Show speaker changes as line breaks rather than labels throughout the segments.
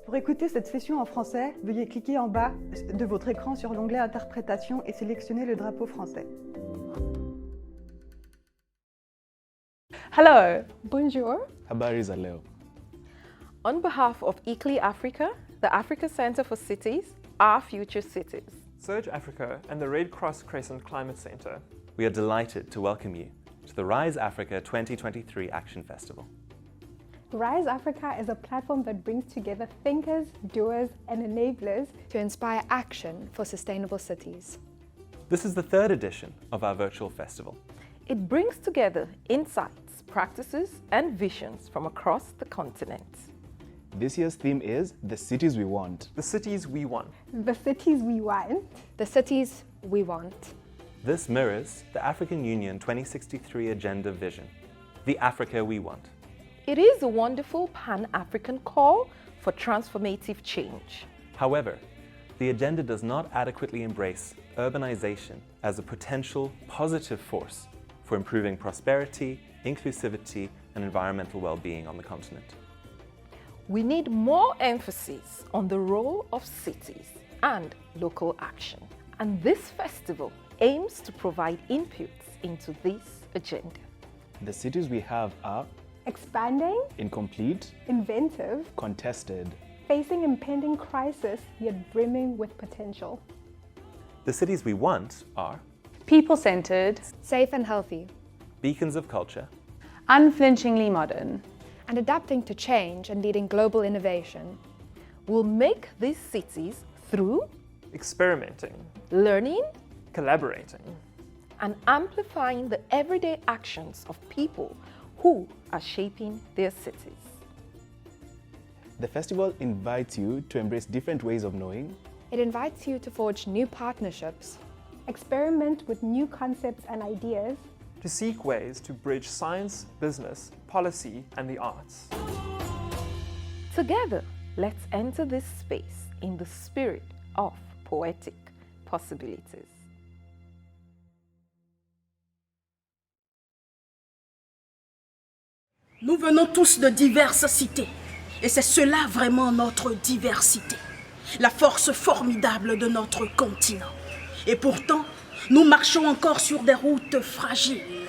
Pour écouter cette session en français, veuillez cliquer en bas de votre écran sur l'onglet Interprétation et sélectionner le drapeau français.
Hello, bonjour.
Habari za leo.
On behalf of ICLEI Africa, the Africa Center for Cities, Our Future Cities,
Surge Africa and the Red Cross Crescent Climate Center,
We are delighted to welcome you to the Rise Africa 2023 Action Festival.
Rise Africa is a platform that brings together thinkers, doers, and enablers
to inspire action for sustainable cities.
This is the third edition of our virtual festival.
it brings together insights, practices, and visions from across the continent.
This year's theme is The Cities We Want.
the cities we want.
the cities we want.
The cities we want.
This mirrors the African Union 2063 Agenda vision, the Africa we want.
It is a wonderful Pan-African call for transformative change.
However, the agenda does not adequately embrace urbanization as a potential positive force for improving prosperity, inclusivity, and environmental well-being on the continent.
We need more emphasis on the role of cities and local action. And this festival aims to provide inputs into this agenda.
The cities we have are
Expanding,
incomplete,
inventive,
contested,
facing impending crisis, yet brimming with potential.
The cities we want are
people-centered,
Safe and healthy.
beacons of culture,
unflinchingly modern.
And adapting to change and leading global innovation.
We'll make these cities through
Experimenting,
learning
collaborating,
and amplifying the everyday actions of people who are shaping their cities.
The festival invites you to embrace different ways of knowing,
It invites you to forge new partnerships,
Experiment with new concepts and ideas.
to seek ways to bridge science, business, policy, and the arts.
Together, let's enter this space in the spirit of poetic possibilities.
Nous venons tous de diverses cités, et c'est cela vraiment notre diversité, la force formidable de notre continent. Et pourtant, nous marchons encore sur des routes fragiles.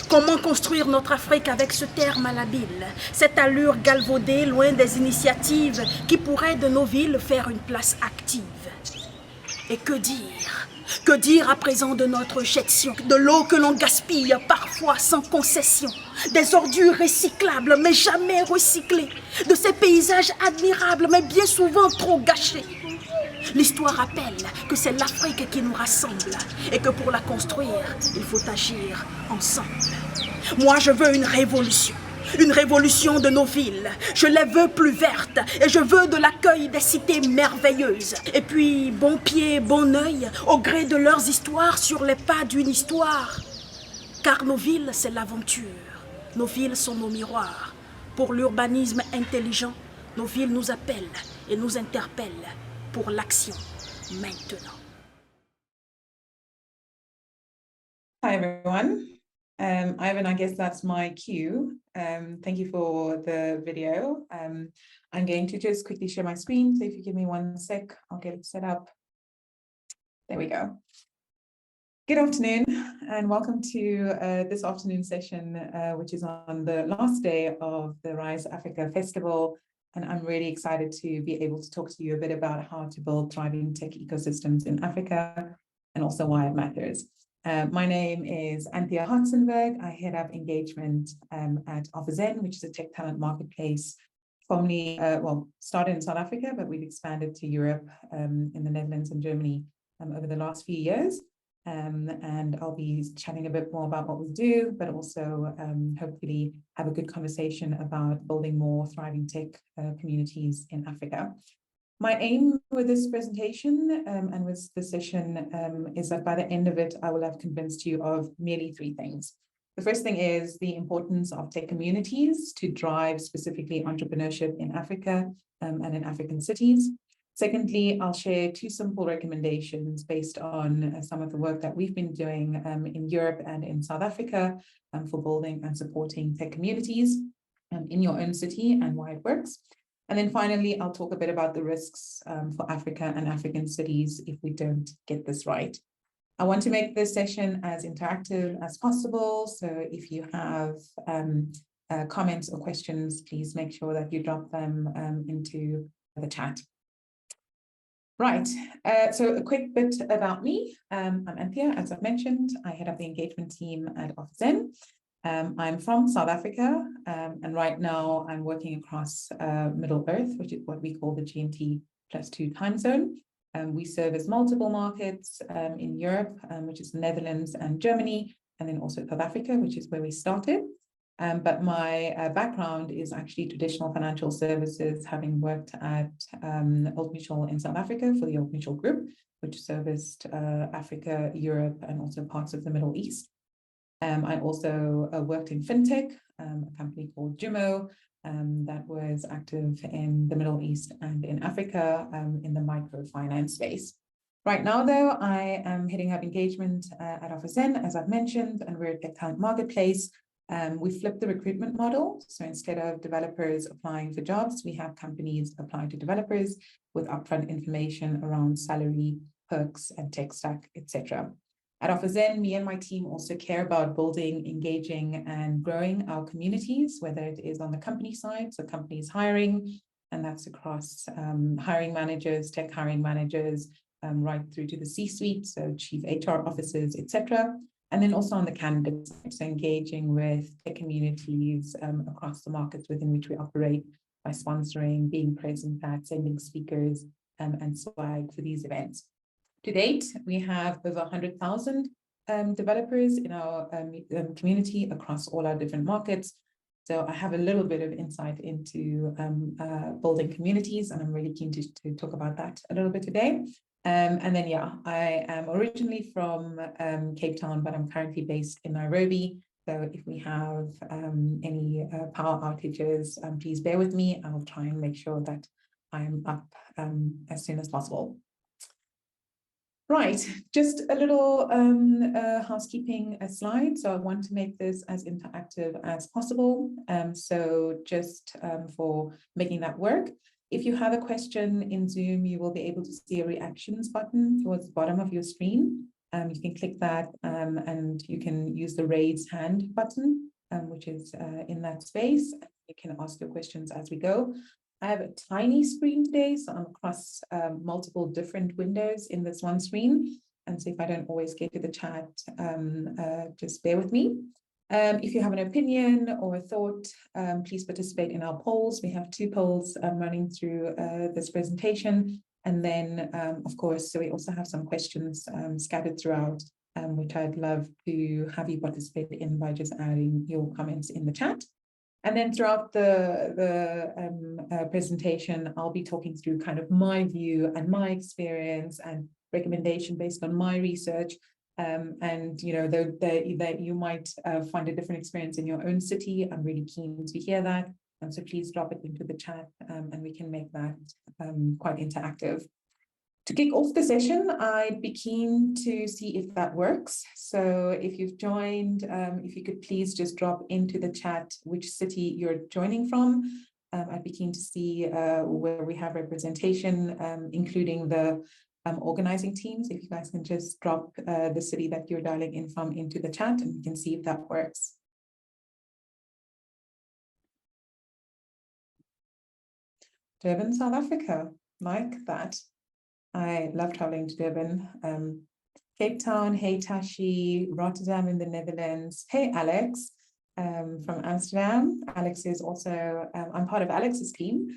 Comment construire notre Afrique avec ce terme malhabile, cette allure galvaudée loin des initiatives qui pourraient de nos villes faire une place active? Et que dire? Que dire à présent de notre gestion, de l'eau que l'on gaspille parfois sans concession, des ordures recyclables mais jamais recyclées, de ces paysages admirables mais bien souvent trop gâchés? L'histoire rappelle que c'est l'Afrique qui nous rassemble et que pour la construire, il faut agir ensemble. Moi, je veux une révolution de nos villes. Je les veux plus vertes et je veux de l'accueil des cités merveilleuses. Et puis, bon pied, bon œil, au gré de leurs histoires sur les pas d'une histoire. Car nos villes, c'est l'aventure. Nos villes sont nos miroirs. Pour l'urbanisme intelligent, nos villes nous appellent et nous interpellent pour l'action maintenant.
Hi everyone. Ivan, I guess that's my cue. Thank you for the video. I'm going to just quickly share my screen. So if you give me 1 sec, I'll get it set up. There we go. Good afternoon and welcome to this afternoon session, which is on the last day of the Rise Africa Festival. And I'm really excited to be able to talk to you a bit about how to build thriving tech ecosystems in Africa and also why it matters. My name is Anthea Hartzenberg. I head up engagement at OfferZen, which is a tech talent marketplace formerly, started in South Africa, but we've expanded to Europe in the Netherlands and Germany over the last few years. And I'll be chatting a bit more about what we do, but also hopefully have a good conversation about building more thriving tech communities in Africa. My aim with this presentation and with this session is that by the end of it, I will have convinced you of merely 3 things. The first thing is the importance of tech communities to drive specifically entrepreneurship in Africa and in African cities. Secondly, I'll share 2 simple recommendations based on some of the work that we've been doing in Europe and in South Africa for building and supporting tech communities in your own city and why it works. And then finally, I'll talk a bit about the risks for Africa and African cities if we don't get this right. I want to make this session as interactive as possible. So if you have comments or questions, please make sure that you drop them into the chat. Right, so a quick bit about me. I'm Anthea, as I've mentioned. I head up the engagement team at OfficeN. I'm from South Africa, and right now I'm working across Middle Earth, which is what we call the GMT+2 time zone. We service multiple markets in Europe, which is the Netherlands and Germany, and then also South Africa, which is where we started. But my background is actually traditional financial services, having worked at Old Mutual in South Africa for the Old Mutual Group, which serviced Africa, Europe, and also parts of the Middle East. I also worked in fintech, a company called Jumo, that was active in the Middle East and in Africa in the microfinance space. Right now, though, I am heading up engagement at OfficeN, as I've mentioned, and we're a tech talent marketplace. We flipped the recruitment model. So instead of developers applying for jobs, we have companies applying to developers with upfront information around salary, perks, and tech stack, etc. At OfficeN, me and my team also care about building, engaging, and growing our communities, whether it is on the company side, so companies hiring, and that's across hiring managers, tech hiring managers, right through to the C-suite, so chief HR officers, etc. And then also on the candidate side, so engaging with the communities across the markets within which we operate by sponsoring, being present at, sending speakers, and swag for these events. To date, we have over 100,000 developers in our community across all our different markets. So I have a little bit of insight into building communities, and I'm really keen to talk about that a little bit today. And then, yeah, I am originally from Cape Town, but I'm currently based in Nairobi. So if we have any power outages, please bear with me. I'll try and make sure that I'm up as soon as possible. Right, just a little housekeeping slide. So I want to make this as interactive as possible. So just for making that work, if you have a question in Zoom, you will be able to see a reactions button towards the bottom of your screen. You can click that and you can use the raise hand button, which is in that space. You can ask your questions as we go. I have a tiny screen today, so I'm across multiple different windows in this one screen. And so if I don't always get to the chat, just bear with me. If you have an opinion or a thought, please participate in our polls. We have 2 polls running through this presentation. And then, of course, so we also have some questions scattered throughout, which I'd love to have you participate in by just adding your comments in the chat. And then throughout the presentation, I'll be talking through kind of my view and my experience and recommendation based on my research. And, you know, that you might find a different experience in your own city. I'm really keen to hear that. So please drop it into the chat and we can make that quite interactive. To kick off the session, I'd be keen to see if that works. So if you've joined, if you could please just drop into the chat which city you're joining from. I'd be keen to see where we have representation, including the organizing teams. If you guys can just drop the city that you're dialing in from into the chat, and we can see if that works. Durban, South Africa, like that. I love traveling to Durban. Cape Town, hey Tashi, Rotterdam in the Netherlands. Hey Alex from Amsterdam. Alex is also, I'm part of Alex's team,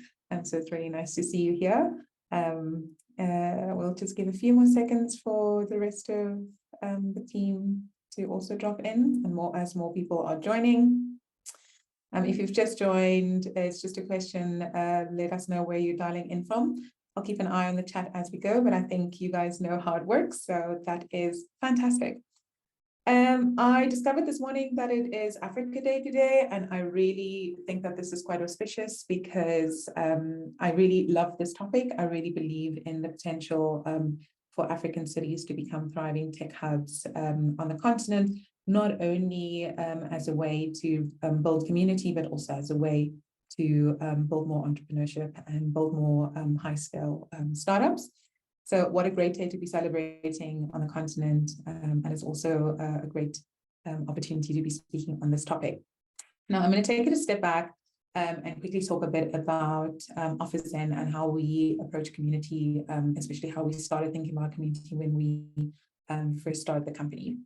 so it's really nice to see you here. We'll just give a few more seconds for the rest of the team to also drop in, and as more people are joining. If you've just joined, it's just a question, let us know where you're dialing in from. I'll keep an eye on the chat as we go, but I think you guys know how it works, so that is fantastic. I discovered this morning that it is Africa Day today, and I really think that this is quite auspicious because I really love this topic. I really believe in the potential for African cities to become thriving tech hubs on the continent, not only as a way to build community, but also as a way to build more entrepreneurship and build more high-scale startups. So what a great day to be celebrating on the continent, and it's also a great opportunity to be speaking on this topic. Now, I'm going to take it a step back and quickly talk a bit about OfferZen and how we approach community, especially how we started thinking about community when we first started the company.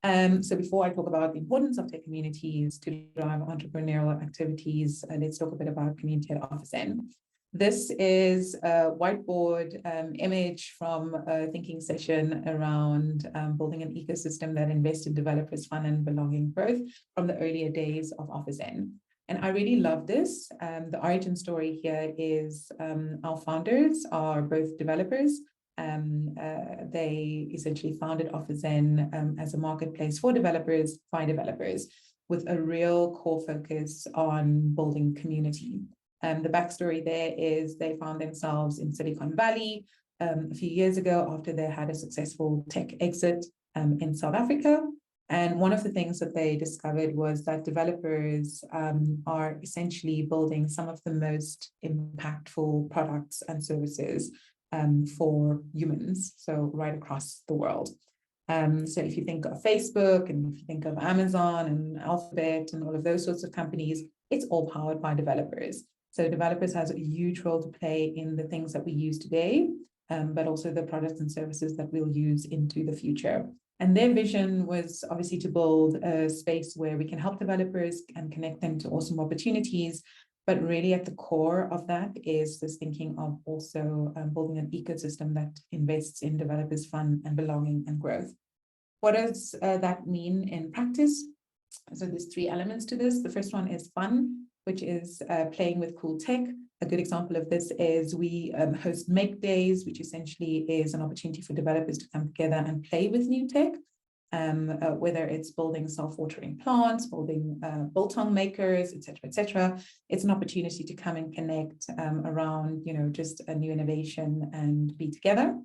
So before I talk about the importance of tech communities to drive entrepreneurial activities, let's talk a bit about community at OfferZen. This is a whiteboard image from a thinking session around building an ecosystem that invests in developers' fun and belonging growth from the earlier days of OfferZen. And I really love this. The origin story here is our founders are both developers. They essentially founded OfferZen as a marketplace for developers, by developers, with a real core focus on building community. The backstory there is they found themselves in Silicon Valley a few years ago after they had a successful tech exit in South Africa. And one of the things that they discovered was that developers are essentially building some of the most impactful products and services for humans, so right across the world. So if you think of Facebook and if you think of Amazon and Alphabet and all of those sorts of companies, it's all powered by developers. So developers has a huge role to play in the things that we use today, but also the products and services that we'll use into the future. And their vision was obviously to build a space where we can help developers and connect them to awesome opportunities. But really at the core of that is this thinking of also building an ecosystem that invests in developers' fun and belonging and growth. What does that mean in practice? So there's three elements to this. The first one is fun, which is playing with cool tech. A good example of this is we host Make Days, which essentially is an opportunity for developers to come together and play with new tech, whether it's building self-watering plants, building biltong makers, et cetera, et cetera. It's an opportunity to come and connect around, just a new innovation and be together.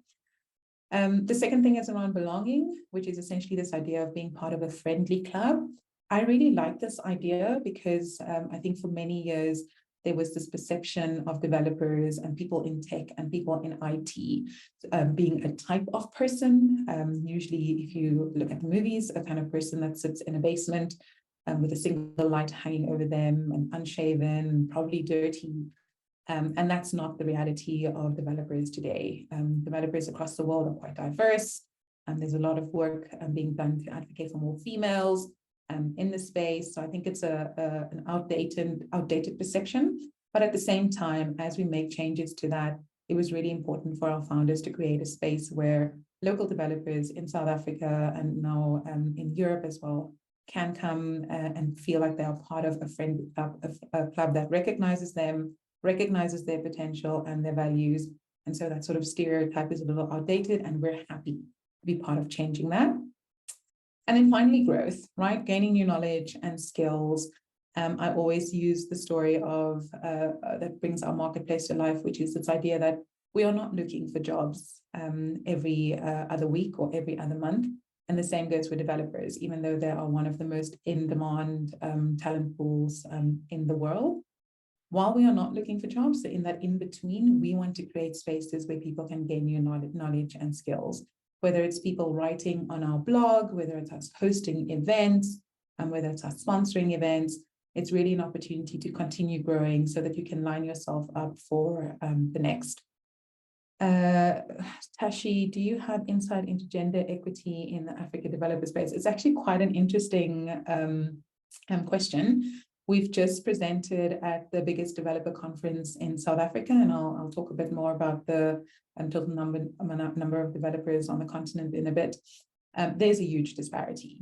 The second thing is around belonging, which is essentially this idea of being part of a friendly club. I really like this idea because I think for many years, there was this perception of developers and people in tech and people in IT being a type of person. Usually, if you look at the movies, a kind of person that sits in a basement with a single light hanging over them and unshaven, probably dirty. And that's not the reality of developers today. Developers across the world are quite diverse. And there's a lot of work being done to advocate for more females in the space. So I think it's an outdated perception. But at the same time, as we make changes to that, it was really important for our founders to create a space where local developers in South Africa and now in Europe as well can come and feel like they are part of a friendly club, a club that recognizes them, recognizes their potential and their values. And so that sort of stereotype is a little outdated, and we're happy to be part of changing that. And then finally, growth, right? Gaining new knowledge and skills. I always use the story of that brings our marketplace to life, which is this idea that we are not looking for jobs every other week or every other month. And the same goes for developers, even though they are one of the most in-demand talent pools in the world. While we are not looking for jobs, so in that in-between, we want to create spaces where people can gain new knowledge and skills. Whether it's people writing on our blog, whether it's us hosting events, and whether it's us sponsoring events, it's really an opportunity to continue growing so that you can line yourself up for the next. Tashi, do you have insight into gender equity in the Africa developer space? It's actually quite an interesting question. We've just presented at the biggest developer conference in South Africa, and I'll talk a bit more about the total number of developers on the continent in a bit. There's a huge disparity.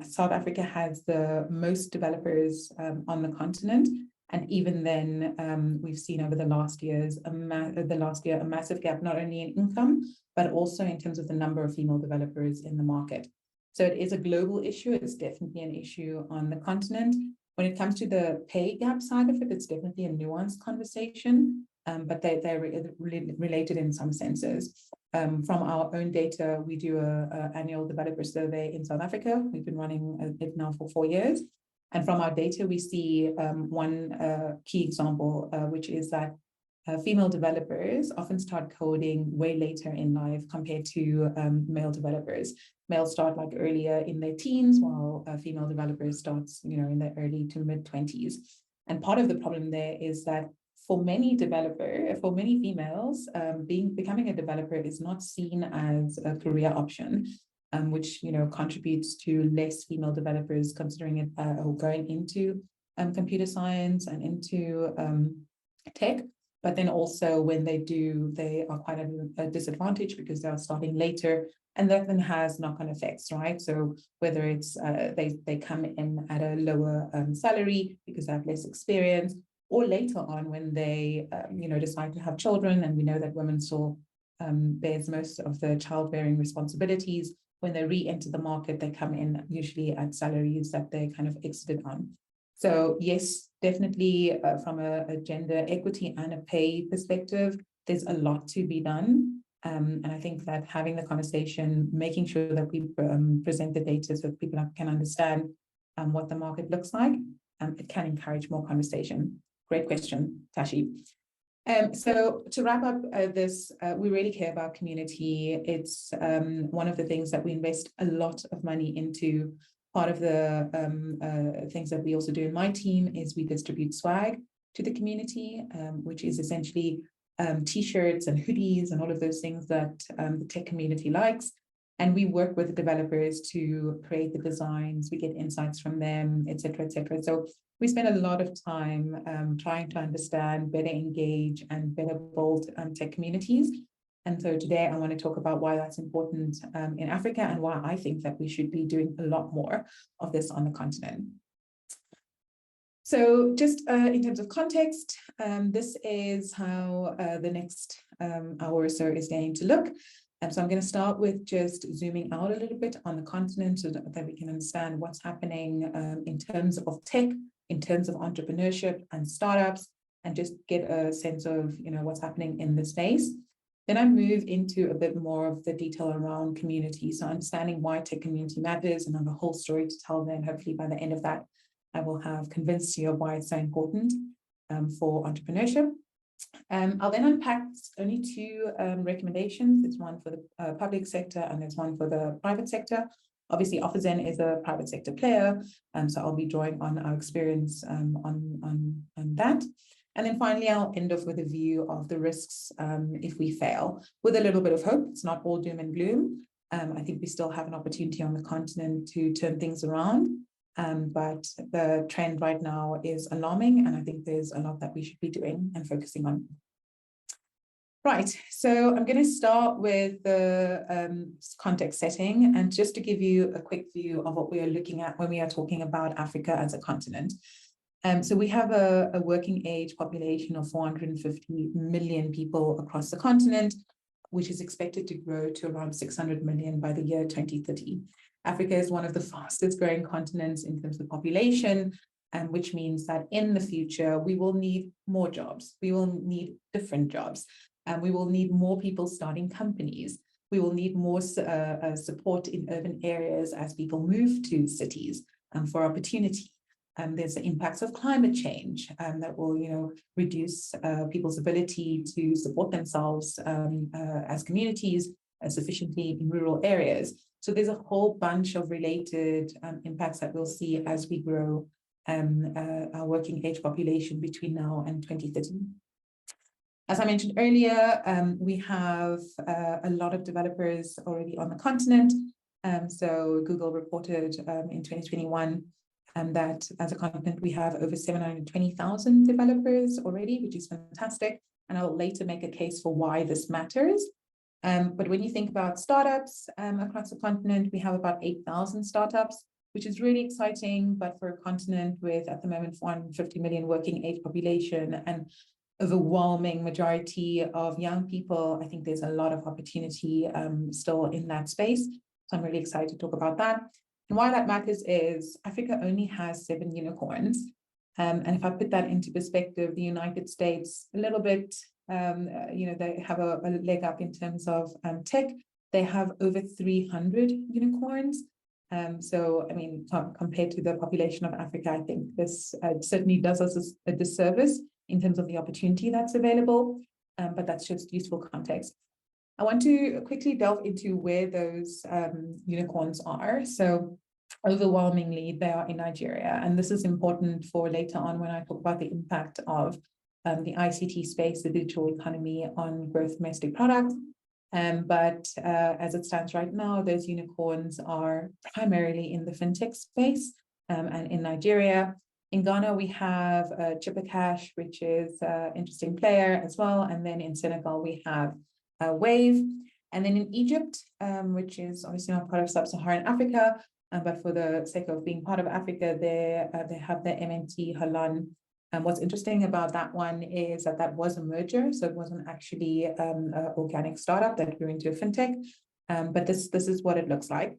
South Africa has the most developers on the continent, and even then, we've seen over the last year a massive gap, not only in income, but also in terms of the number of female developers in the market. So it is a global issue. It's definitely an issue on the continent. When it comes to the pay gap side of it, it's definitely a nuanced conversation, but they're related in some senses. From our own data, we do an annual developer survey in South Africa. We've been running it now for 4 years. And from our data, we see one key example, which is that female developers often start coding way later in life compared to male developers. Males start like earlier in their teens, while female developers start, in their early to mid 20s. And part of the problem there is that for many females, becoming a developer is not seen as a career option, which contributes to less female developers considering it or going into computer science and into tech. But then also when they do, they are quite at a disadvantage because they are starting later, and that then has knock-on effects, right? So whether it's they come in at a lower salary because they have less experience, or later on when they decide to have children, and we know that women still bears most of the childbearing responsibilities. When they re-enter the market, they come in usually at salaries that they kind of exited on. So yes, definitely from a gender equity and a pay perspective, there's a lot to be done. And I think that having the conversation, making sure that we present the data so that people can understand what the market looks like, it can encourage more conversation. Great question, Tashi. So to wrap up this, we really care about community. It's one of the things that we invest a lot of money into. Part of the things that we also do in my team is we distribute swag to the community, which is essentially t-shirts and hoodies and all of those things that the tech community likes. And we work with the developers to create the designs. We get insights from them, et cetera, et cetera. So we spend a lot of time trying to understand, better engage, and better build tech communities. And so today I want to talk about why that's important in Africa and why I think that we should be doing a lot more of this on the continent. So just in terms of context, this is how the next hour or so is going to look. So I'm going to start with just zooming out a little bit on the continent so that we can understand what's happening in terms of tech, in terms of entrepreneurship and startups, and just get a sense of what's happening in the space. Then I move into a bit more of the detail around community, so understanding why tech community matters, and I have a whole story to tell then. Hopefully by the end of that, I will have convinced you of why it's so important for entrepreneurship. I'll then unpack only two recommendations. There's one for the public sector and there's one for the private sector. Obviously, OfferZen is a private sector player, so I'll be drawing on our experience on that. And then finally, I'll end off with a view of the risks if we fail, with a little bit of hope. It's not all doom and gloom. I think we still have an opportunity on the continent to turn things around. But the trend right now is alarming, and I think there's a lot that we should be doing and focusing on. Right, so I'm going to start with the context setting, and just to give you a quick view of what we are looking at when we are talking about Africa as a continent. So we have a working age population of 450 million people across the continent, which is expected to grow to around 600 million by the year 2030. Africa is one of the fastest growing continents in terms of population, which means that in the future, we will need more jobs. We will need different jobs, and we will need more people starting companies. We will need more support in urban areas as people move to cities for opportunity. There's the impacts of climate change that will, reduce people's ability to support themselves as communities sufficiently in rural areas. So there's a whole bunch of related impacts that we'll see as we grow our working age population between now and 2030. As I mentioned earlier, we have a lot of developers already on the continent. So Google reported in 2021 that as a continent, we have over 720,000 developers already, which is fantastic. And I'll later make a case for why this matters. But when you think about startups across the continent, we have about 8,000 startups, which is really exciting. But for a continent with, at the moment, 450 million working age population and overwhelming majority of young people, I think there's a lot of opportunity still in that space. So I'm really excited to talk about that. And why that matters is Africa only has 7 unicorns. And if I put that into perspective, the United States, a little bit, they have a leg up in terms of tech. They have over 300 unicorns. So, I mean, compared to the population of Africa, I think this certainly does us a disservice in terms of the opportunity that's available, but that's just useful context. I want to quickly delve into where those unicorns are. So overwhelmingly, they are in Nigeria. And this is important for later on when I talk about the impact of the ICT space, the digital economy on gross domestic product. But as it stands right now, those unicorns are primarily in the fintech space and in Nigeria. In Ghana, we have Supercharge, which is an interesting player as well. And then in Senegal, we have Wave. And then in Egypt, which is obviously not part of sub-Saharan Africa, but for the sake of being part of Africa, they have the MNT Halan. And what's interesting about that one is that that was a merger, so it wasn't actually an organic startup that grew into a fintech, but this is what it looks like.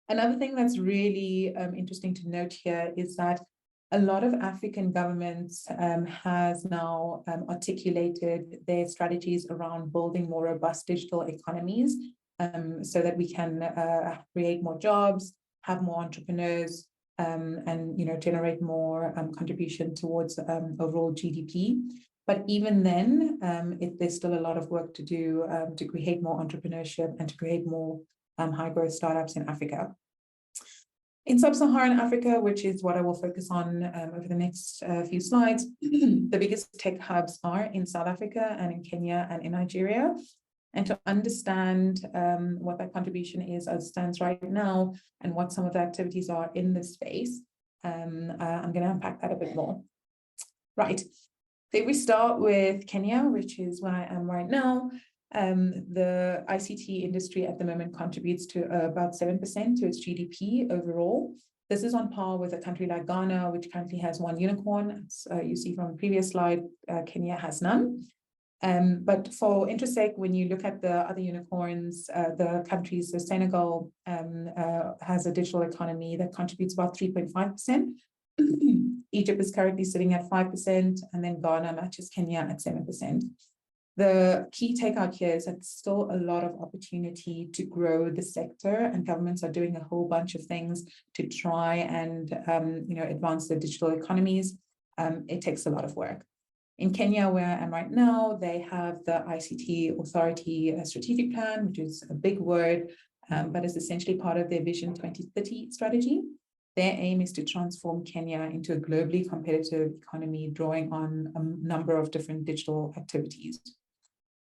Another thing that's really interesting to note here is that a lot of African governments has now articulated their strategies around building more robust digital economies so that we can create more jobs, have more entrepreneurs, and generate more contribution towards overall GDP. But even then, there's still a lot of work to do to create more entrepreneurship and to create more high growth startups in Africa. In sub-Saharan Africa, which is what I will focus on over the next few slides, the biggest tech hubs are in South Africa and in Kenya and in Nigeria. And to understand what that contribution is as it stands right now and what some of the activities are in this space, I'm going to unpack that a bit more. Right. So if we start with Kenya, which is where I am right now, the ICT industry at the moment contributes to about 7% to its GDP overall. This is on par with a country like Ghana, which currently has one unicorn. As you see from the previous slide, Kenya has none. But for interest sake, when you look at the other unicorns, the countries, so Senegal has a digital economy that contributes about 3.5%. Egypt is currently sitting at 5%, and then Ghana matches Kenya at 7%. The key takeout here is that there's still a lot of opportunity to grow the sector, and governments are doing a whole bunch of things to try and advance the digital economies. It takes a lot of work. In Kenya, where I am right now, they have the ICT Authority Strategic Plan, which is a big word, but is essentially part of their Vision 2030 strategy. Their aim is to transform Kenya into a globally competitive economy, drawing on a number of different digital activities.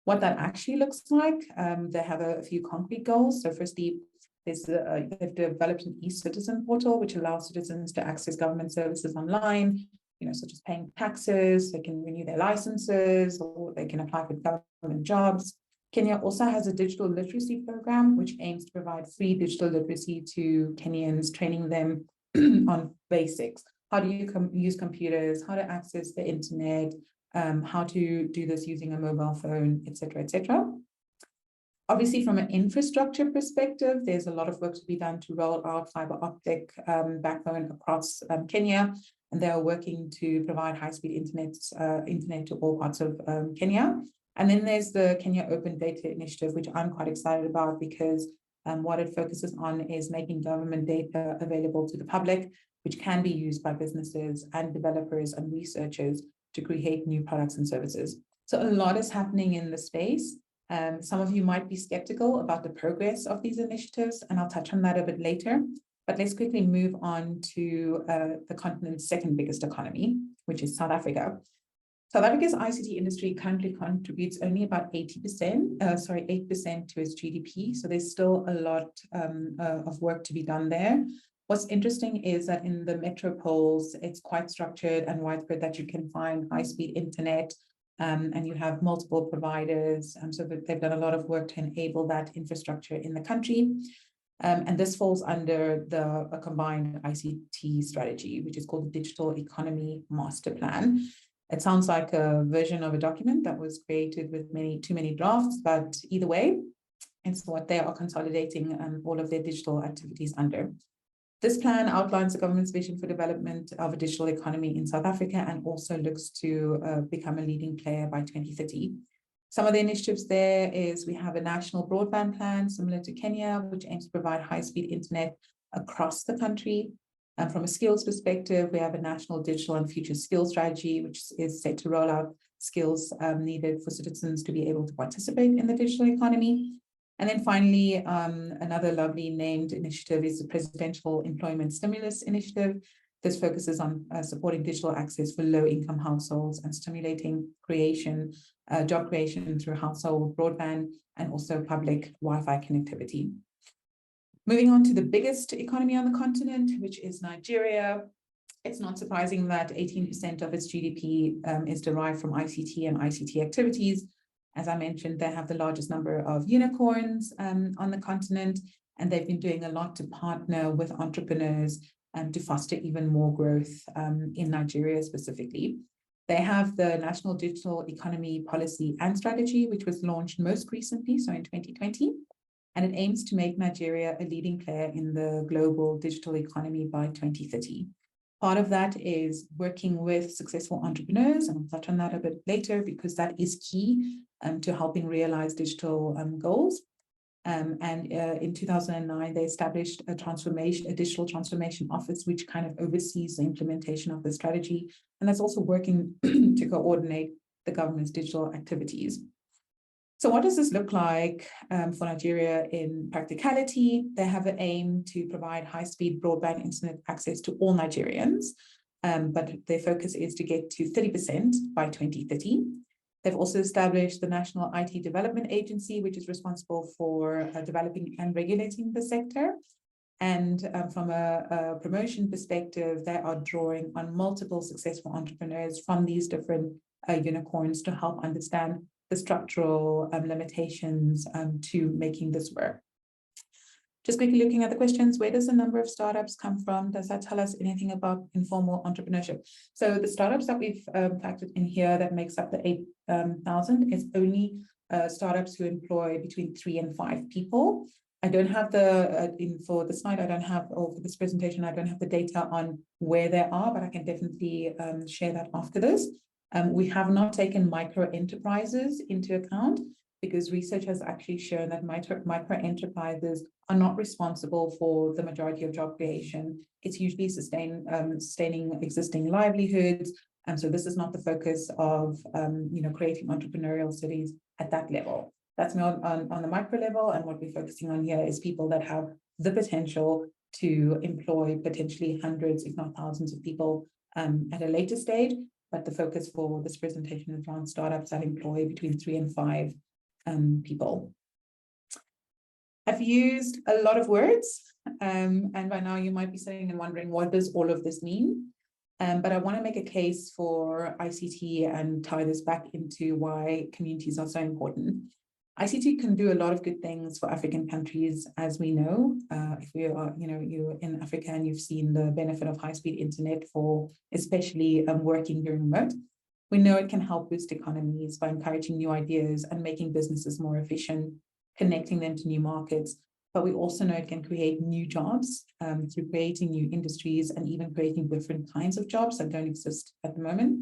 What that actually looks like, they have a few concrete goals. So firstly, they've developed an e-citizen portal, which allows citizens to access government services online, such as paying taxes, they can renew their licenses, or they can apply for government jobs. Kenya also has a digital literacy program, which aims to provide free digital literacy to Kenyans, training them on basics. How do you use computers, how to access the internet, how to do this using a mobile phone, et cetera, et cetera. Obviously, from an infrastructure perspective, there's a lot of work to be done to roll out fiber optic backbone across Kenya, and they are working to provide high-speed internet to all parts of Kenya. And then there's the Kenya Open Data Initiative, which I'm quite excited about because what it focuses on is making government data available to the public, which can be used by businesses and developers and researchers to create new products and services. So a lot is happening in the space. Some of you might be skeptical about the progress of these initiatives, and I'll touch on that a bit later. But let's quickly move on to the continent's second biggest economy, which is South Africa. South Africa's ICT industry currently contributes only about 8% to its GDP. So there's still a lot of work to be done there. What's interesting is that in the metropoles, it's quite structured and widespread that you can find high-speed internet, and you have multiple providers. So they've done a lot of work to enable that infrastructure in the country. And this falls under a combined ICT strategy, which is called the Digital Economy Master Plan. It sounds like a version of a document that was created with too many drafts, but either way, it's what they are consolidating all of their digital activities under. This plan outlines the government's vision for development of a digital economy in South Africa and also looks to become a leading player by 2030. Some of the initiatives there is we have a national broadband plan similar to Kenya, which aims to provide high-speed internet across the country. And from a skills perspective, we have a national digital and future skills strategy, which is set to roll out skills needed for citizens to be able to participate in the digital economy. And then finally, another lovely named initiative is the Presidential Employment Stimulus Initiative. This focuses on supporting digital access for low-income households and stimulating job creation through household broadband and also public Wi-Fi connectivity. Moving on to the biggest economy on the continent, which is Nigeria. It's not surprising that 18% of its GDP is derived from ICT and ICT activities. As I mentioned, they have the largest number of unicorns on the continent, and they've been doing a lot to partner with entrepreneurs to foster even more growth in Nigeria specifically. They have the National Digital Economy Policy and Strategy, which was launched most recently, so in 2020, and it aims to make Nigeria a leading player in the global digital economy by 2030. Part of that is working with successful entrepreneurs, and I'll touch on that a bit later because that is key to helping realize digital goals. In 2009, they established a digital transformation office, which kind of oversees the implementation of the strategy. And that's also working to coordinate the government's digital activities. So what does this look like for Nigeria in practicality? They have an aim to provide high-speed broadband internet access to all Nigerians, but their focus is to get to 30% by 2030. They've also established the National IT Development Agency, which is responsible for developing and regulating the sector. And from a promotion perspective, they are drawing on multiple successful entrepreneurs from these different unicorns to help understand the structural limitations to making this work. Just quickly looking at the questions, where does the number of startups come from? Does that tell us anything about informal entrepreneurship? So the startups that we've factored in here that makes up the 8,000 is only startups who employ between 3 and 5 people. I don't have for the slide, I don't have, or for this presentation, I don't have the data on where they are, but I can definitely share that after this. We have not taken micro enterprises into account because research has actually shown that micro enterprises are not responsible for the majority of job creation. It's usually sustaining existing livelihoods. And so this is not the focus of creating entrepreneurial cities at that level. That's more on the micro level. And what we're focusing on here is people that have the potential to employ potentially hundreds, if not thousands of people at a later stage. But the focus for this presentation is around startups that employ between 3 and 5 people. I've used a lot of words, and by now you might be sitting and wondering, what does all of this mean? But I want to make a case for ICT and tie this back into why communities are so important. ICT can do a lot of good things for African countries, as we know. If we are, you're in Africa and you've seen the benefit of high-speed internet for especially working during remote, we know it can help boost economies by encouraging new ideas and making businesses more efficient, connecting them to new markets. But we also know it can create new jobs through creating new industries and even creating different kinds of jobs that don't exist at the moment.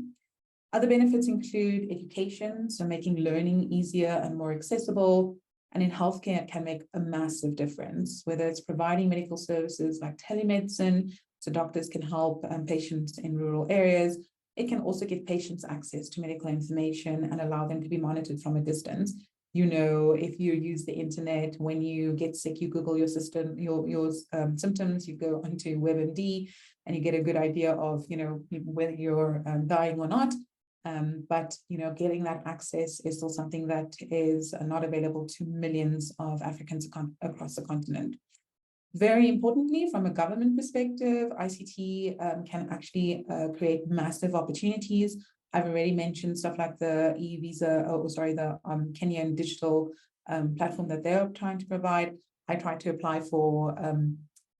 Other benefits include education, so making learning easier and more accessible. And in healthcare, it can make a massive difference, whether it's providing medical services like telemedicine, so doctors can help patients in rural areas. It can also give patients access to medical information and allow them to be monitored from a distance. If you use the internet, when you get sick, you Google your symptoms, you go onto WebMD and you get a good idea of, whether you're dying or not. But getting that access is still something that is not available to millions of Africans across the continent. Very importantly, from a government perspective, ICT can actually create massive opportunities. I've already mentioned stuff like the the Kenyan digital platform that they're trying to provide. I tried to apply for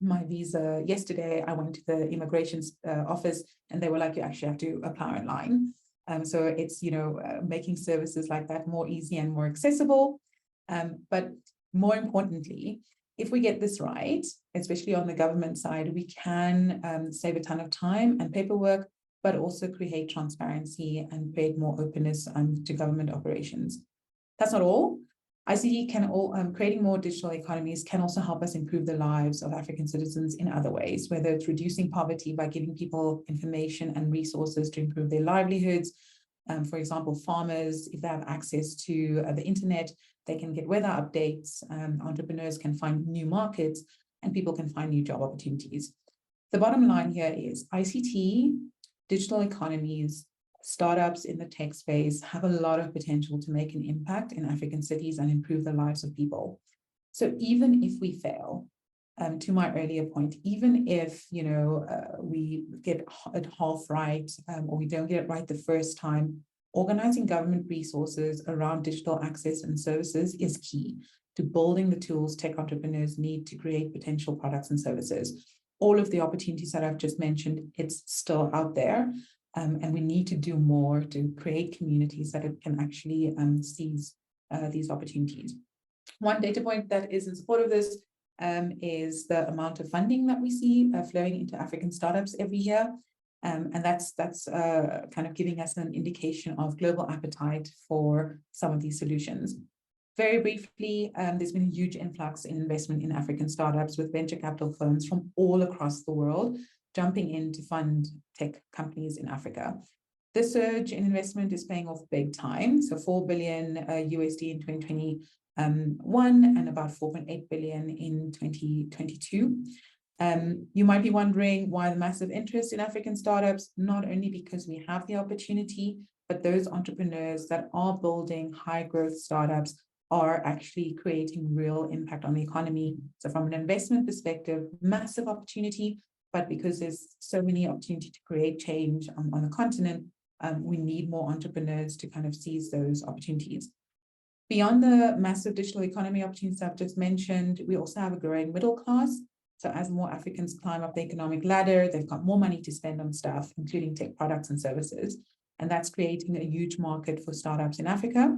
my visa yesterday. I went to the immigration office and they were like, you actually have to apply online. So it's, making services like that more easy and more accessible. But more importantly, if we get this right, especially on the government side, we can save a ton of time and paperwork, but also create transparency and create more openness to government operations. That's not all. ICT can creating more digital economies can also help us improve the lives of African citizens in other ways, whether it's reducing poverty by giving people information and resources to improve their livelihoods. For example, farmers, if they have access to the internet, they can get weather updates, entrepreneurs can find new markets, and people can find new job opportunities. The bottom line here is ICT, digital economies, startups in the tech space have a lot of potential to make an impact in African cities and improve the lives of people. So even if we fail, to my earlier point, even if we get it half right or we don't get it right the first time, organizing government resources around digital access and services is key to building the tools tech entrepreneurs need to create potential products and services. All of the opportunities that I've just mentioned, it's still out there. And we need to do more to create communities that can actually seize these opportunities. One data point that is in support of this is the amount of funding that we see flowing into African startups every year. And that's kind of giving us an indication of global appetite for some of these solutions. Very briefly, there's been a huge influx in investment in African startups with venture capital firms from all across the world jumping in to fund tech companies in Africa. This surge in investment is paying off big time. So $4 billion USD in 2021 and about 4.8 billion in 2022. You might be wondering why the massive interest in African startups, not only because we have the opportunity, but those entrepreneurs that are building high growth startups are actually creating real impact on the economy. So from an investment perspective, massive opportunity, but because there's so many opportunities to create change on the continent, we need more entrepreneurs to kind of seize those opportunities. Beyond the massive digital economy opportunities I've just mentioned, we also have a growing middle class. So as more Africans climb up the economic ladder, they've got more money to spend on stuff, including tech products and services. And that's creating a huge market for startups in Africa.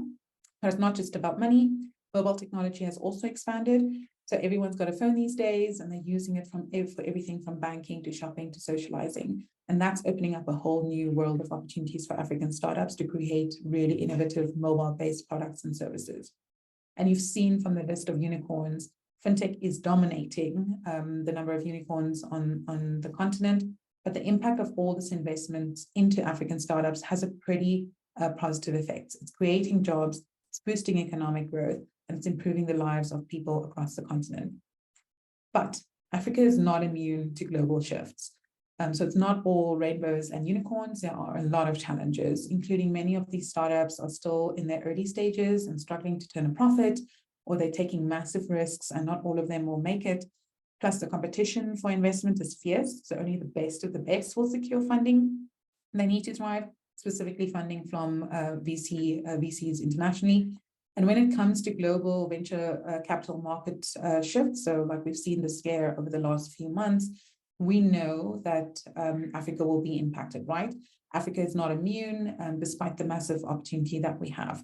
But it's not just about money. Mobile technology has also expanded. So everyone's got a phone these days, and they're using it for everything from banking to shopping to socializing. And that's opening up a whole new world of opportunities for African startups to create really innovative mobile-based products and services. And you've seen from the list of unicorns, fintech is dominating the number of unicorns on the continent, but the impact of all this investment into African startups has a pretty positive effect. It's creating jobs, it's boosting economic growth, and it's improving the lives of people across the continent. But Africa is not immune to global shifts. So it's not all rainbows and unicorns. There are a lot of challenges, including many of these startups are still in their early stages and struggling to turn a profit, or they're taking massive risks and not all of them will make it. Plus the competition for investment is fierce, so only the best of the best will secure funding. They need to thrive, specifically funding from VCs internationally. And when it comes to global venture capital market shifts, so like we've seen the scare over the last few months, we know that Africa will be impacted, right? Africa is not immune, despite the massive opportunity that we have.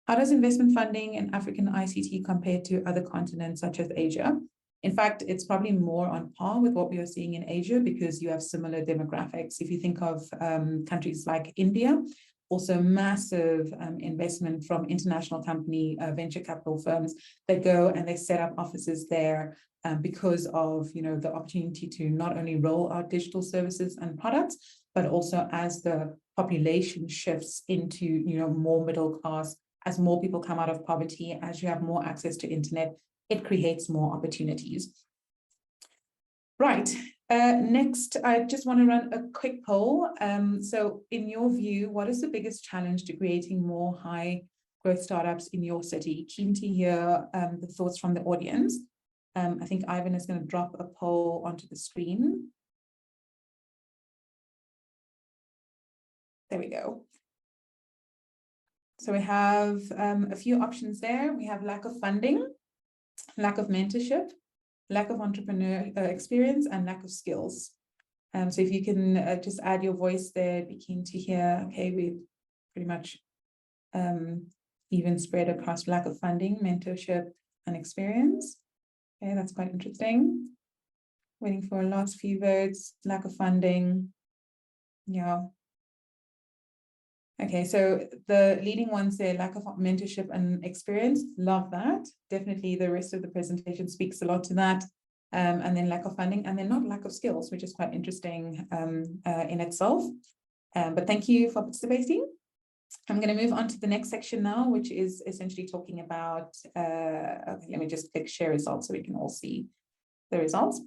How does investment funding in African ICT compare to other continents such as Asia? In fact, it's probably more on par with what we are seeing in Asia because you have similar demographics. If you think of countries like India, also massive investment from international company venture capital firms that go and they set up offices there because of the opportunity to not only roll out digital services and products, but also as the population shifts into more middle class, as more people come out of poverty, as you have more access to internet, it creates more opportunities. Right. Next, I just want to run a quick poll. So in your view, what is the biggest challenge to creating more high growth startups in your city? Keen to hear the thoughts from the audience. I think Ivan is going to drop a poll onto the screen. There we go. So we have a few options there. We have lack of funding, lack of mentorship, lack of entrepreneur experience, and lack of skills. So if you can just add your voice there, I'd be keen to hear. Okay, we've pretty much even spread across lack of funding, mentorship, and experience. Okay, that's quite interesting. Waiting for last few votes, lack of funding. Yeah. Okay, so the leading ones there, lack of mentorship and experience, love that. Definitely the rest of the presentation speaks a lot to that. And then lack of funding, and then not lack of skills, which is quite interesting in itself. But thank you for participating. I'm going to move on to the next section now, which is essentially talking about, okay, let me just click share results so we can all see the results.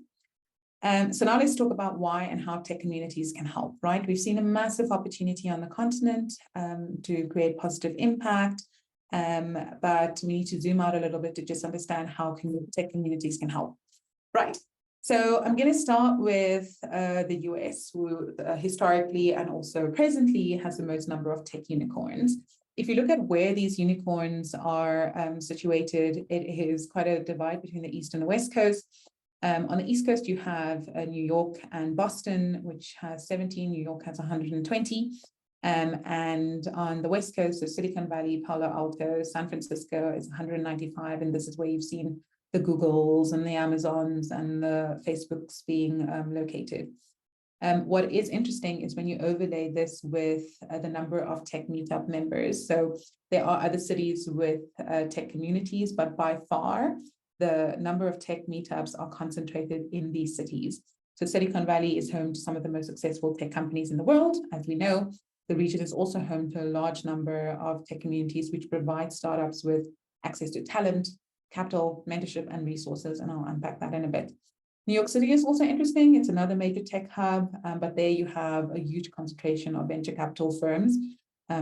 So now let's talk about why and how tech communities can help, right? We've seen a massive opportunity on the continent to create positive impact, but we need to zoom out a little bit to just understand how tech communities can help. Right. So I'm going to start with the US, who historically and also presently has the most number of tech unicorns. If you look at where these unicorns are situated, it is quite a divide between the East and the West Coast. On the East Coast, you have New York and Boston, which has 17. New York has 120. And on the West Coast, so Silicon Valley, Palo Alto, San Francisco is 195. And this is where you've seen the Googles and the Amazons and the Facebooks being located. What is interesting is when you overlay this with the number of tech meetup members. So there are other cities with tech communities, but by far, the number of tech meetups are concentrated in these cities. So Silicon Valley is home to some of the most successful tech companies in the world. As we know, the region is also home to a large number of tech communities, which provide startups with access to talent, capital, mentorship, and resources, and I'll unpack that in a bit. New York City is also interesting. It's another major tech hub, but there you have a huge concentration of venture capital firms.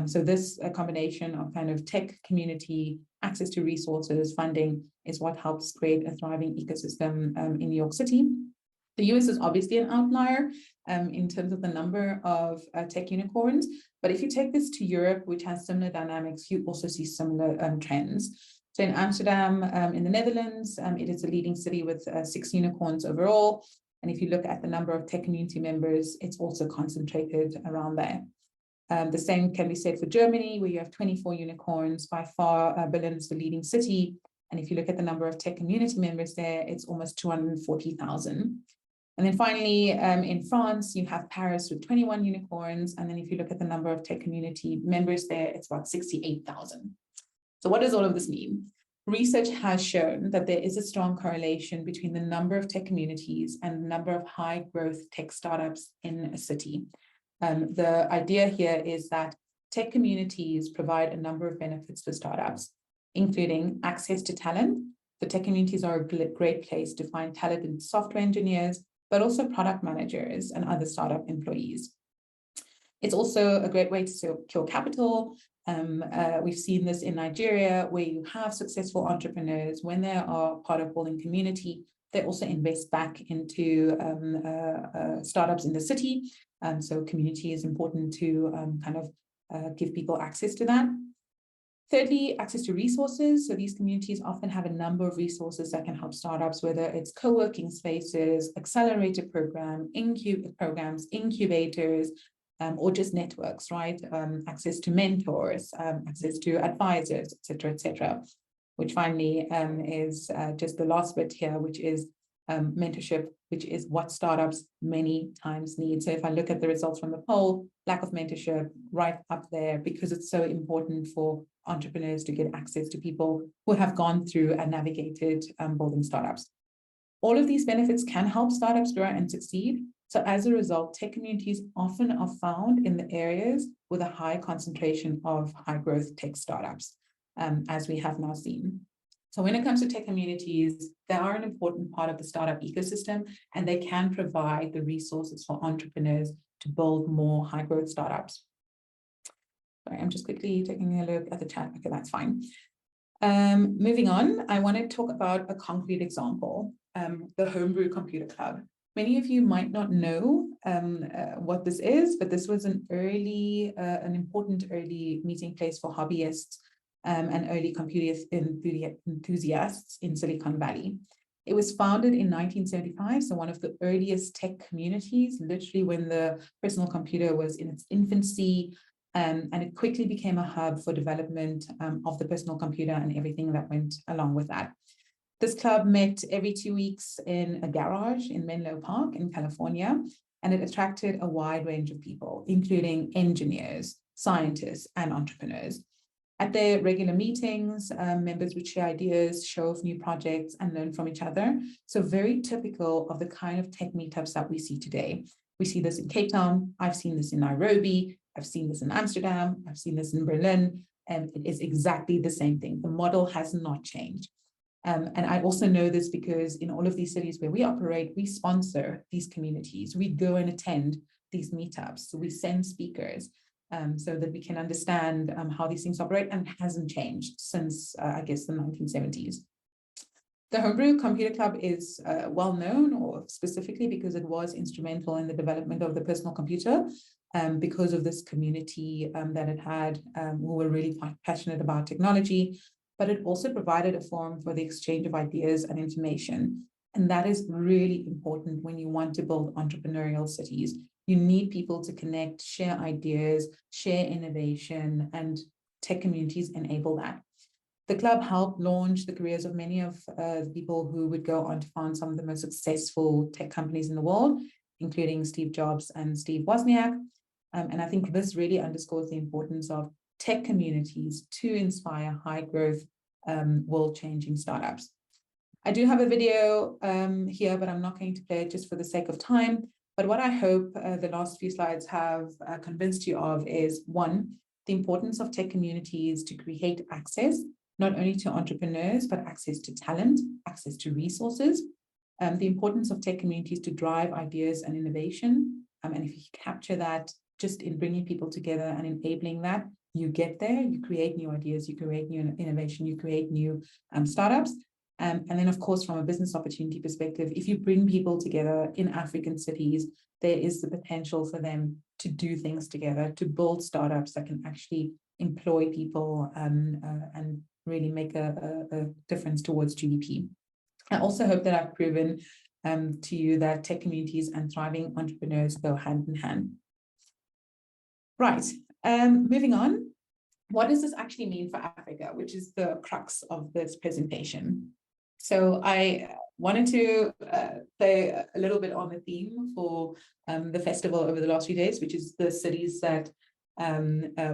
So this combination of kind of tech community, access to resources, funding is what helps create a thriving ecosystem in New York City. The US is obviously an outlier in terms of the number of tech unicorns, but if you take this to Europe, which has similar dynamics, you also see similar trends. So in Amsterdam, in the Netherlands, it is a leading city with 6 unicorns overall. And if you look at the number of tech community members, it's also concentrated around there. The same can be said for Germany, where you have 24 unicorns. By far, Berlin is the leading city. And if you look at the number of tech community members there, it's almost 240,000. And then finally, in France, you have Paris with 21 unicorns. And then if you look at the number of tech community members there, it's about 68,000. So what does all of this mean? Research has shown that there is a strong correlation between the number of tech communities and the number of high growth tech startups in a city. The idea here is that tech communities provide a number of benefits for startups, including access to talent. The tech communities are a great place to find talented software engineers, but also product managers and other startup employees. It's also a great way to secure capital. We've seen this in Nigeria, where you have successful entrepreneurs. When they are part of building community, they also invest back into startups in the city. So community is important to give people access to that. Thirdly, access to resources. So these communities often have a number of resources that can help startups, whether it's co-working spaces, accelerator programs, incubators, or just networks, right? Access to mentors, access to advisors, et cetera, which finally is just the last bit here, which is mentorship, which is what startups many times need. So if I look at the results from the poll, lack of mentorship right up there, because it's so important for entrepreneurs to get access to people who have gone through and navigated building startups. All of these benefits can help startups grow and succeed. So as a result, tech communities often are found in the areas with a high concentration of high growth tech startups, as we have now seen. So when it comes to tech communities, they are an important part of the startup ecosystem, and they can provide the resources for entrepreneurs to build more high growth startups. Sorry, I'm just quickly taking a look at the chat. Okay, that's fine. Moving on, I want to talk about a concrete example, the Homebrew Computer Club. Many of you might not know what this is, but this was an important early meeting place for hobbyists and early computer enthusiasts in Silicon Valley. It was founded in 1975, so one of the earliest tech communities, literally when the personal computer was in its infancy, and it quickly became a hub for development of the personal computer and everything that went along with that. This club met every 2 weeks in a garage in Menlo Park in California, and it attracted a wide range of people, including engineers, scientists, and entrepreneurs. At their regular meetings, members would share ideas, show off new projects, and learn from each other. So very typical of the kind of tech meetups that we see today. We see this in Cape Town. I've seen this in Nairobi. I've seen this in Amsterdam. I've seen this in Berlin. And it is exactly the same thing. The model has not changed. And I also know this because in all of these cities where we operate, we sponsor these communities. We go and attend these meetups. So we send speakers so that we can understand how these things operate, and it hasn't changed since, I guess, the 1970s. The Homebrew Computer Club is well known, or specifically because it was instrumental in the development of the personal computer, because of this community that it had, who were really quite passionate about technology. But it also provided a forum for the exchange of ideas and information. And that is really important when you want to build entrepreneurial cities. You need people to connect, share ideas, share innovation, and tech communities enable that. The club helped launch the careers of many of the people who would go on to found some of the most successful tech companies in the world, including Steve Jobs and Steve Wozniak. And I think this really underscores the importance of tech communities to inspire high growth, world-changing startups. I do have a video here, but I'm not going to play it just for the sake of time. But what I hope the last few slides have convinced you of is, one, the importance of tech communities to create access, not only to entrepreneurs, but access to talent, access to resources, the importance of tech communities to drive ideas and innovation. And if you capture that just in bringing people together and enabling that, you get there, you create new ideas, you create new innovation, you create new startups. And then, of course, from a business opportunity perspective, if you bring people together in African cities, there is the potential for them to do things together, to build startups that can actually employ people and really make a difference towards GDP. I also hope that I've proven to you that tech communities and thriving entrepreneurs go hand in hand. Right, moving on. What does this actually mean for Africa, which is the crux of this presentation? So I wanted to play a little bit on the theme for the festival over the last few days, which is the cities that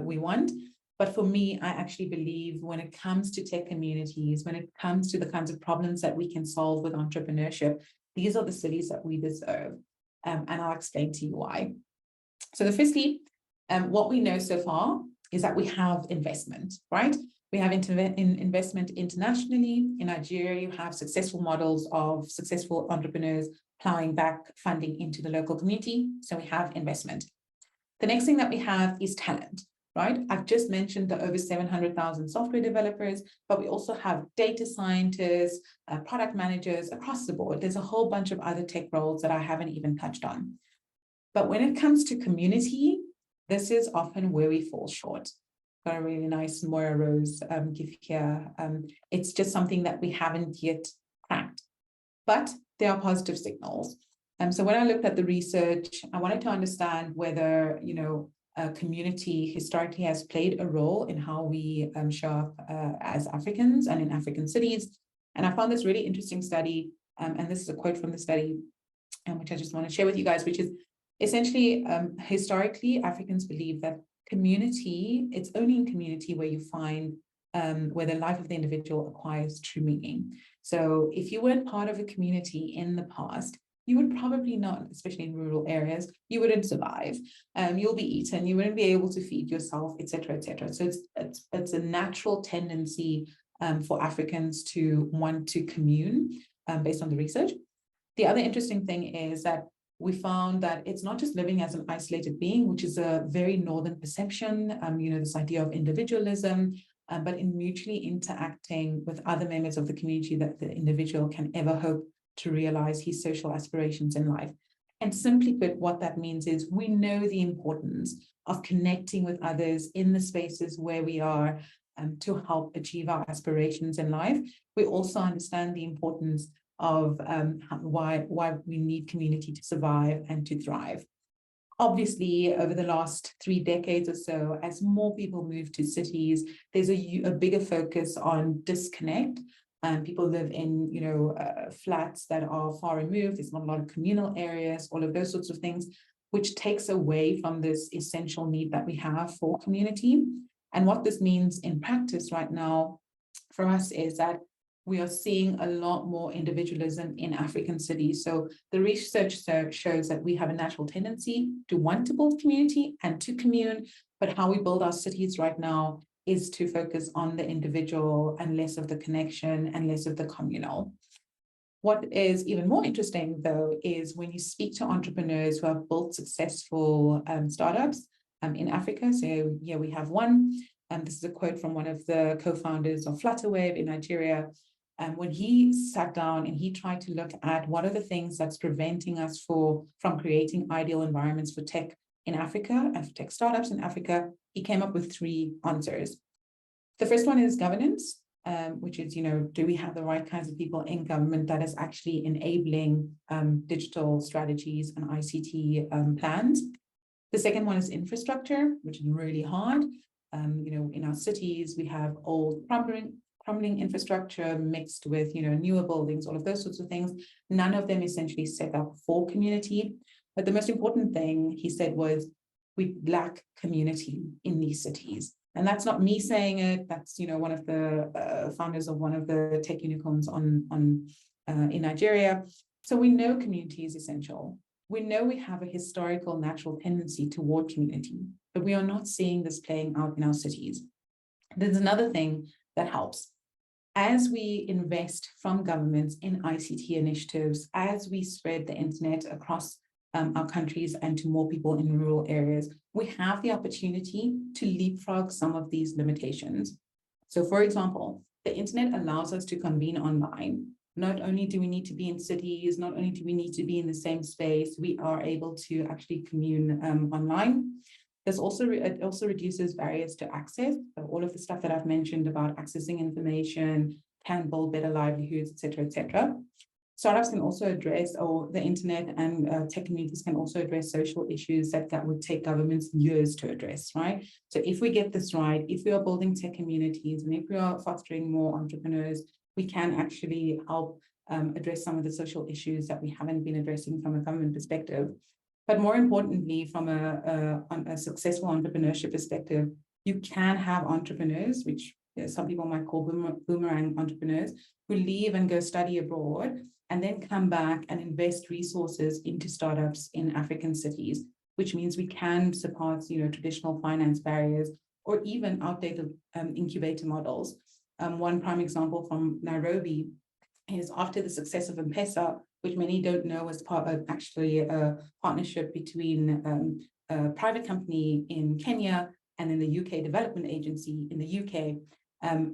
we want. But for me, I actually believe when it comes to tech communities, when it comes to the kinds of problems that we can solve with entrepreneurship, these are the cities that we deserve. And I'll explain to you why. So firstly, what we know so far is that we have investment, right? We have investment internationally. In Nigeria, you have successful models of successful entrepreneurs plowing back funding into the local community. So we have investment. The next thing that we have is talent, right? I've just mentioned the over 700,000 software developers, but we also have data scientists, product managers across the board. There's a whole bunch of other tech roles that I haven't even touched on. But when it comes to community, this is often where we fall short. Got a really nice Moira Rose gift here. It's just something that we haven't yet cracked, but there are positive signals. So when I looked at the research, I wanted to understand whether, a community historically has played a role in how we show up as Africans and in African cities. And I found this really interesting study, and this is a quote from the study, which I just want to share with you guys, which is essentially, historically, Africans believe that community, it's only in community where you find where the life of the individual acquires true meaning. So if you weren't part of a community in the past, you would probably not, especially in rural areas, you wouldn't survive. You'll be eaten, you wouldn't be able to feed yourself, etc., etc. So it's a natural tendency for Africans to want to commune based on the research. The other interesting thing is that we found that it's not just living as an isolated being, which is a very northern perception, this idea of individualism, but in mutually interacting with other members of the community that the individual can ever hope to realize his social aspirations in life. And simply put, what that means is we know the importance of connecting with others in the spaces where we are to help achieve our aspirations in life. We also understand the importance of why we need community to survive and to thrive. Obviously, over the last 3 decades or so, as more people move to cities, there's a bigger focus on disconnect People live in, flats that are far removed. There's not a lot of communal areas, all of those sorts of things, which takes away from this essential need that we have for community. And what this means in practice right now for us is that we are seeing a lot more individualism in African cities. So the research shows that we have a natural tendency to want to build community and to commune, but how we build our cities right now is to focus on the individual and less of the connection and less of the communal. What is even more interesting, though, is when you speak to entrepreneurs who have built successful startups in Africa. So here we have one. This is a quote from one of the co-founders of Flutterwave in Nigeria. When he sat down and he tried to look at what are the things that's preventing us from creating ideal environments for tech in Africa and for tech startups in Africa, he came up with 3 answers. The first one is governance, which is, do we have the right kinds of people in government that is actually enabling digital strategies and ICT plans? The second one is infrastructure, which is really hard. In our cities, we have old crumbling infrastructure mixed with, newer buildings, all of those sorts of things. None of them essentially set up for community. But the most important thing he said was we lack community in these cities. And that's not me saying it. That's, one of the founders of one of the tech unicorns in Nigeria. So we know community is essential. We know we have a historical natural tendency toward community, but we are not seeing this playing out in our cities. There's another thing that helps. As we invest from governments in ICT initiatives, as we spread the internet across our countries and to more people in rural areas, we have the opportunity to leapfrog some of these limitations. So for example, the internet allows us to convene online. Not only do we need to be in cities, not only do we need to be in the same space, we are able to actually commune online. It also reduces barriers to access. So all of the stuff that I've mentioned about accessing information can build better livelihoods, et cetera, et cetera. Startups can also address, or the internet and tech communities can also address social issues that would take governments years to address, right? So if we get this right, if we are building tech communities, and if we are fostering more entrepreneurs, we can actually help address some of the social issues that we haven't been addressing from a government perspective. But more importantly, from a successful entrepreneurship perspective, you can have entrepreneurs, which some people might call boomerang entrepreneurs, who leave and go study abroad and then come back and invest resources into startups in African cities, which means we can surpass, traditional finance barriers or even outdated incubator models. One prime example from Nairobi is after the success of M-Pesa, which many don't know was actually a partnership between a private company in Kenya and then the UK Development Agency in the UK.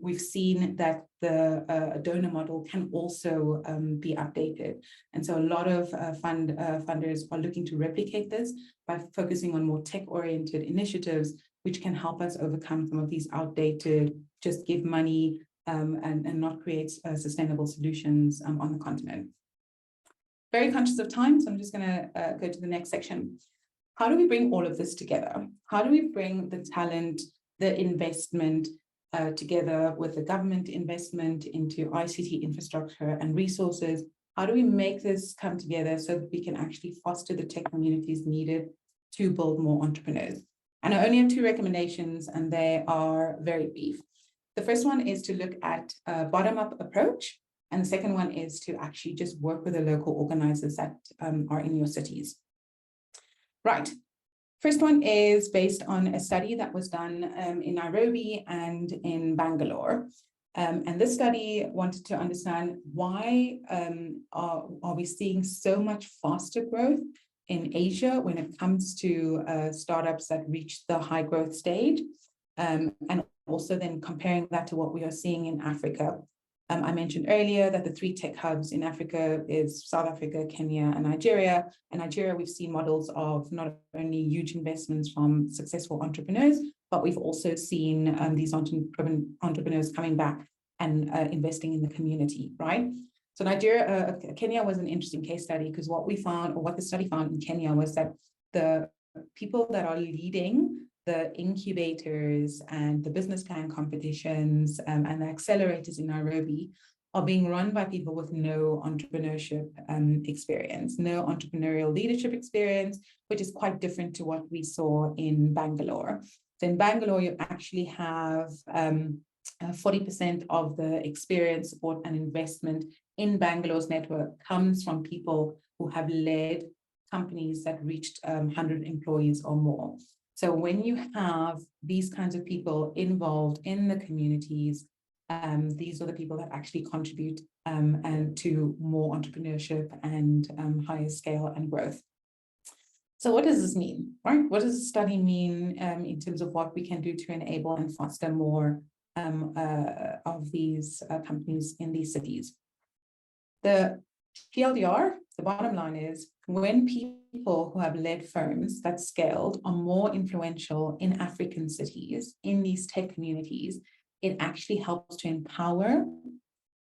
We've seen that the donor model can also be updated. And so a lot of funders are looking to replicate this by focusing on more tech-oriented initiatives, which can help us overcome some of these outdated, just give money and not create sustainable solutions on the continent. Very conscious of time, so I'm just going to go to the next section. How do we bring all of this together? How do we bring the talent, the investment together with the government investment into ICT infrastructure and resources? How do we make this come together so that we can actually foster the tech communities needed to build more entrepreneurs? And I only have 2 recommendations, and they are very brief. The first one is to look at a bottom-up approach. And the second one is to actually just work with the local organizers that are in your cities. Right. First one is based on a study that was done in Nairobi and in Bangalore. And this study wanted to understand why are we seeing so much faster growth in Asia when it comes to startups that reach the high growth stage, and also then comparing that to what we are seeing in Africa. I mentioned earlier that the 3 tech hubs in Africa is South Africa, Kenya, and Nigeria. In Nigeria, we've seen models of not only huge investments from successful entrepreneurs, but we've also seen these entrepreneurs coming back and investing in the community, right? So Kenya was an interesting case study because what we found, or what the study found in Kenya, was that the people that are leading the incubators and the business plan competitions and the accelerators in Nairobi are being run by people with no entrepreneurship experience, no entrepreneurial leadership experience, which is quite different to what we saw in Bangalore. So in Bangalore, you actually have 40% of the experience, support, and investment in Bangalore's network comes from people who have led companies that reached 100 employees or more. So when you have these kinds of people involved in the communities, these are the people that actually contribute and to more entrepreneurship and higher scale and growth. So what does this mean, right? What does the study mean in terms of what we can do to enable and foster more of these companies in these cities? The TLDR, the bottom line is, when people who have led firms that scaled are more influential in African cities, in these tech communities, it actually helps to empower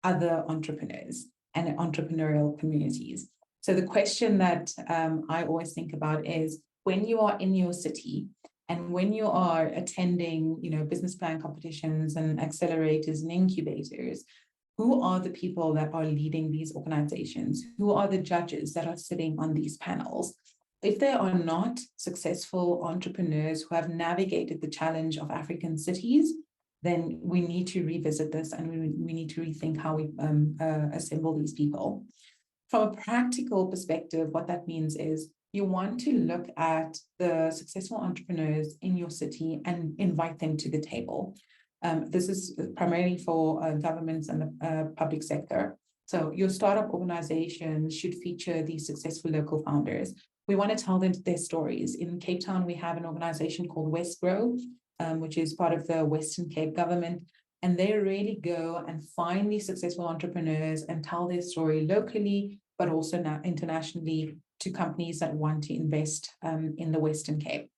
other entrepreneurs and entrepreneurial communities. So the question that I always think about is, when you are in your city and when you are attending, business plan competitions and accelerators and incubators, who are the people that are leading these organizations? Who are the judges that are sitting on these panels? If they are not successful entrepreneurs who have navigated the challenge of African cities, then we need to revisit this and we need to rethink how we assemble these people. From a practical perspective, what that means is you want to look at the successful entrepreneurs in your city and invite them to the table. This is primarily for governments and the public sector. So your startup organization should feature these successful local founders. We want to tell them their stories. In Cape Town, we have an organization called Westgrow, which is part of the Western Cape government. And they really go and find these successful entrepreneurs and tell their story locally, but also now internationally to companies that want to invest in the Western Cape.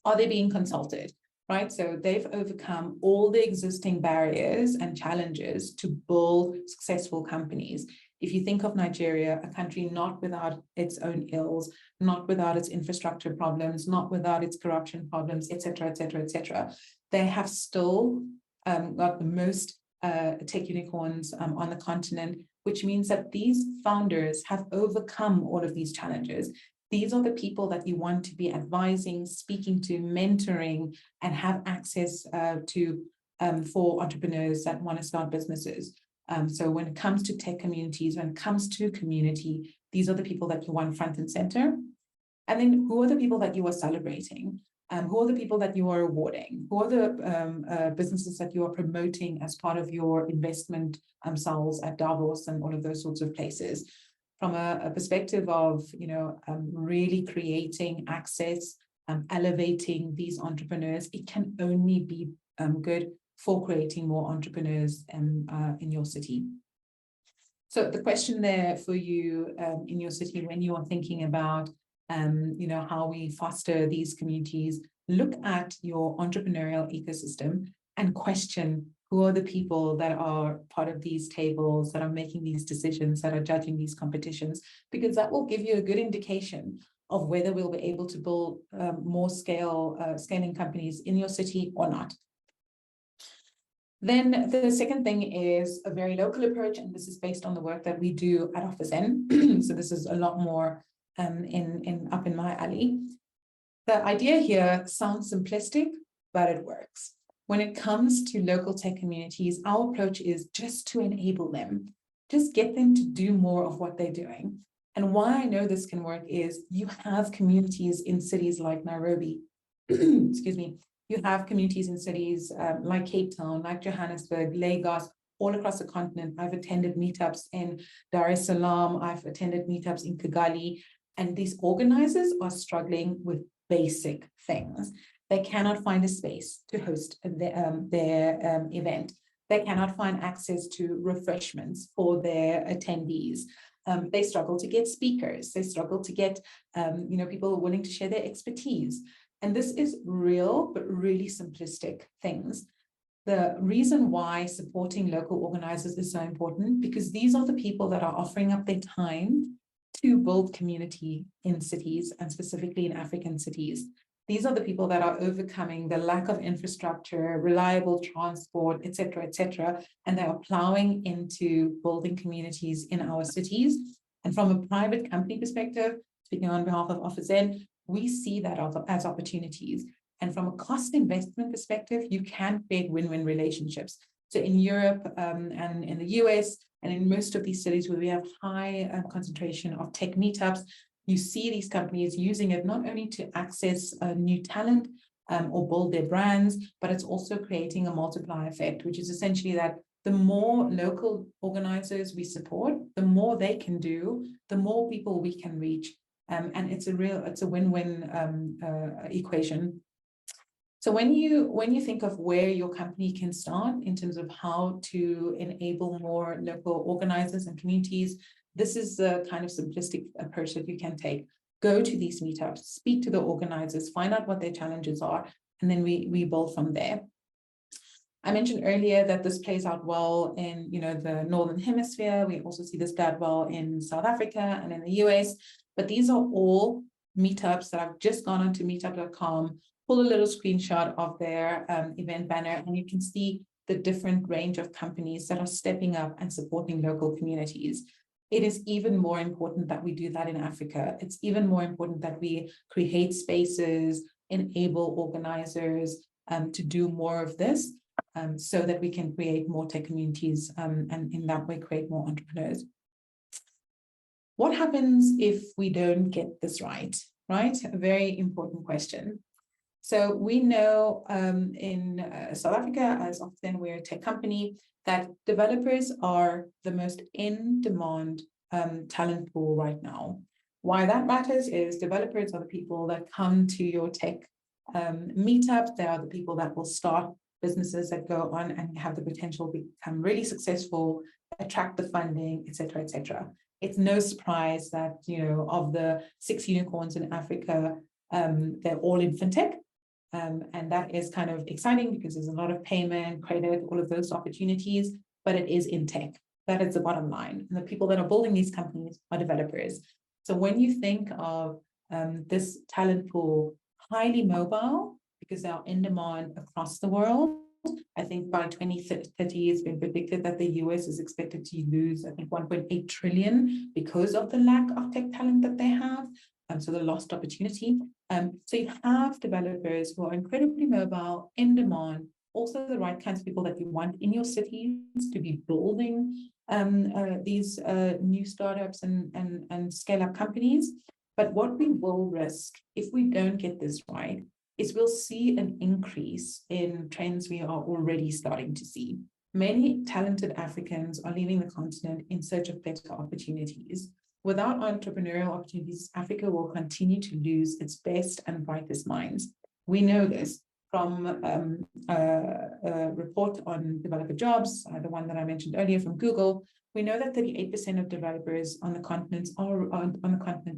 Are they being consulted? Right, so they've overcome all the existing barriers and challenges to build successful companies. If you think of Nigeria, a country not without its own ills, not without its infrastructure problems, not without its corruption problems, et cetera, et cetera, et cetera, they have still got the most tech unicorns on the continent, which means that these founders have overcome all of these challenges. These are the people that you want to be advising, speaking to, mentoring, and have access to for entrepreneurs that want to start businesses. So when it comes to tech communities, when it comes to community, these are the people that you want front and center. And then who are the people that you are celebrating? Who are the people that you are rewarding? Who are the businesses that you are promoting as part of your investment cells at Davos and all of those sorts of places? From a perspective of, really creating access, elevating these entrepreneurs, it can only be good for creating more entrepreneurs in your city. So the question there for you in your city, when you are thinking about, how we foster these communities, look at your entrepreneurial ecosystem and question who are the people that are part of these tables, that are making these decisions, that are judging these competitions, because that will give you a good indication of whether we'll be able to build more scaling companies in your city or not. Then the second thing is a very local approach, and this is based on the work that we do at Office N. So this is a lot more up in my alley. The idea here sounds simplistic, but it works. When it comes to local tech communities, our approach is just to enable them, just get them to do more of what they're doing. And why I know this can work is you have communities in cities like Nairobi, excuse me, you have communities in cities like Cape Town, like Johannesburg, Lagos, all across the continent. I've attended meetups in Dar es Salaam, I've attended meetups in Kigali, and these organizers are struggling with basic things. They cannot find a space to host their event. They cannot find access to refreshments for their attendees. They struggle to get speakers. They struggle to get people willing to share their expertise. And this is real, but really simplistic things. The reason why supporting local organizers is so important, because these are the people that are offering up their time to build community in cities, and specifically in African cities. These are the people that are overcoming the lack of infrastructure, reliable transport, et cetera, and they are plowing into building communities in our cities. And from a private company perspective, speaking on behalf of Office N, we see that as opportunities. And from a cost investment perspective, you can create win-win relationships. So in Europe and in the US and in most of these cities where we have high concentration of tech meetups, you see these companies using it not only to access new talent or build their brands, but it's also creating a multiplier effect, which is essentially that the more local organizers we support, the more they can do, the more people we can reach. And it's a win-win equation. So when you think of where your company can start in terms of how to enable more local organizers and communities, this is the kind of simplistic approach that you can take. Go to these meetups, speak to the organizers, find out what their challenges are, and then we build from there. I mentioned earlier that this plays out well in the Northern Hemisphere. We also see this play out well in South Africa and in the US, but these are all meetups that I've just gone onto meetup.com, pull a little screenshot of their event banner, and you can see the different range of companies that are stepping up and supporting local communities. It is even more important that we do that in Africa. It's even more important that we create spaces, enable organizers to do more of this so that we can create more tech communities and in that way create more entrepreneurs. What happens if we don't get this right? A very important question. So we know in South Africa, as often we're a tech company, that developers are the most in-demand talent pool right now. Why that matters is developers are the people that come to your tech meetups. They are the people that will start businesses that go on and have the potential to become really successful, attract the funding, et cetera, et cetera. It's no surprise that, of the 6 unicorns in Africa, they're all in fintech. And that is kind of exciting because there's a lot of payment, credit, all of those opportunities, but it is in tech. That is the bottom line. And the people that are building these companies are developers. So when you think of this talent pool, highly mobile, because they are in demand across the world, I think by 2030, it's been predicted that the US is expected to lose, I think, 1.8 trillion because of the lack of tech talent that they have. So the lost opportunity. So you have developers who are incredibly mobile, in demand, also the right kinds of people that you want in your cities to be building these new startups and scale-up companies. But what we will risk if we don't get this right is we'll see an increase in trends we are already starting to see. Many talented Africans are leaving the continent in search of better opportunities. Without entrepreneurial opportunities, Africa will continue to lose its best and brightest minds. We know this from a report on developer jobs, the one that I mentioned earlier from Google. We know that 38% of developers on the continent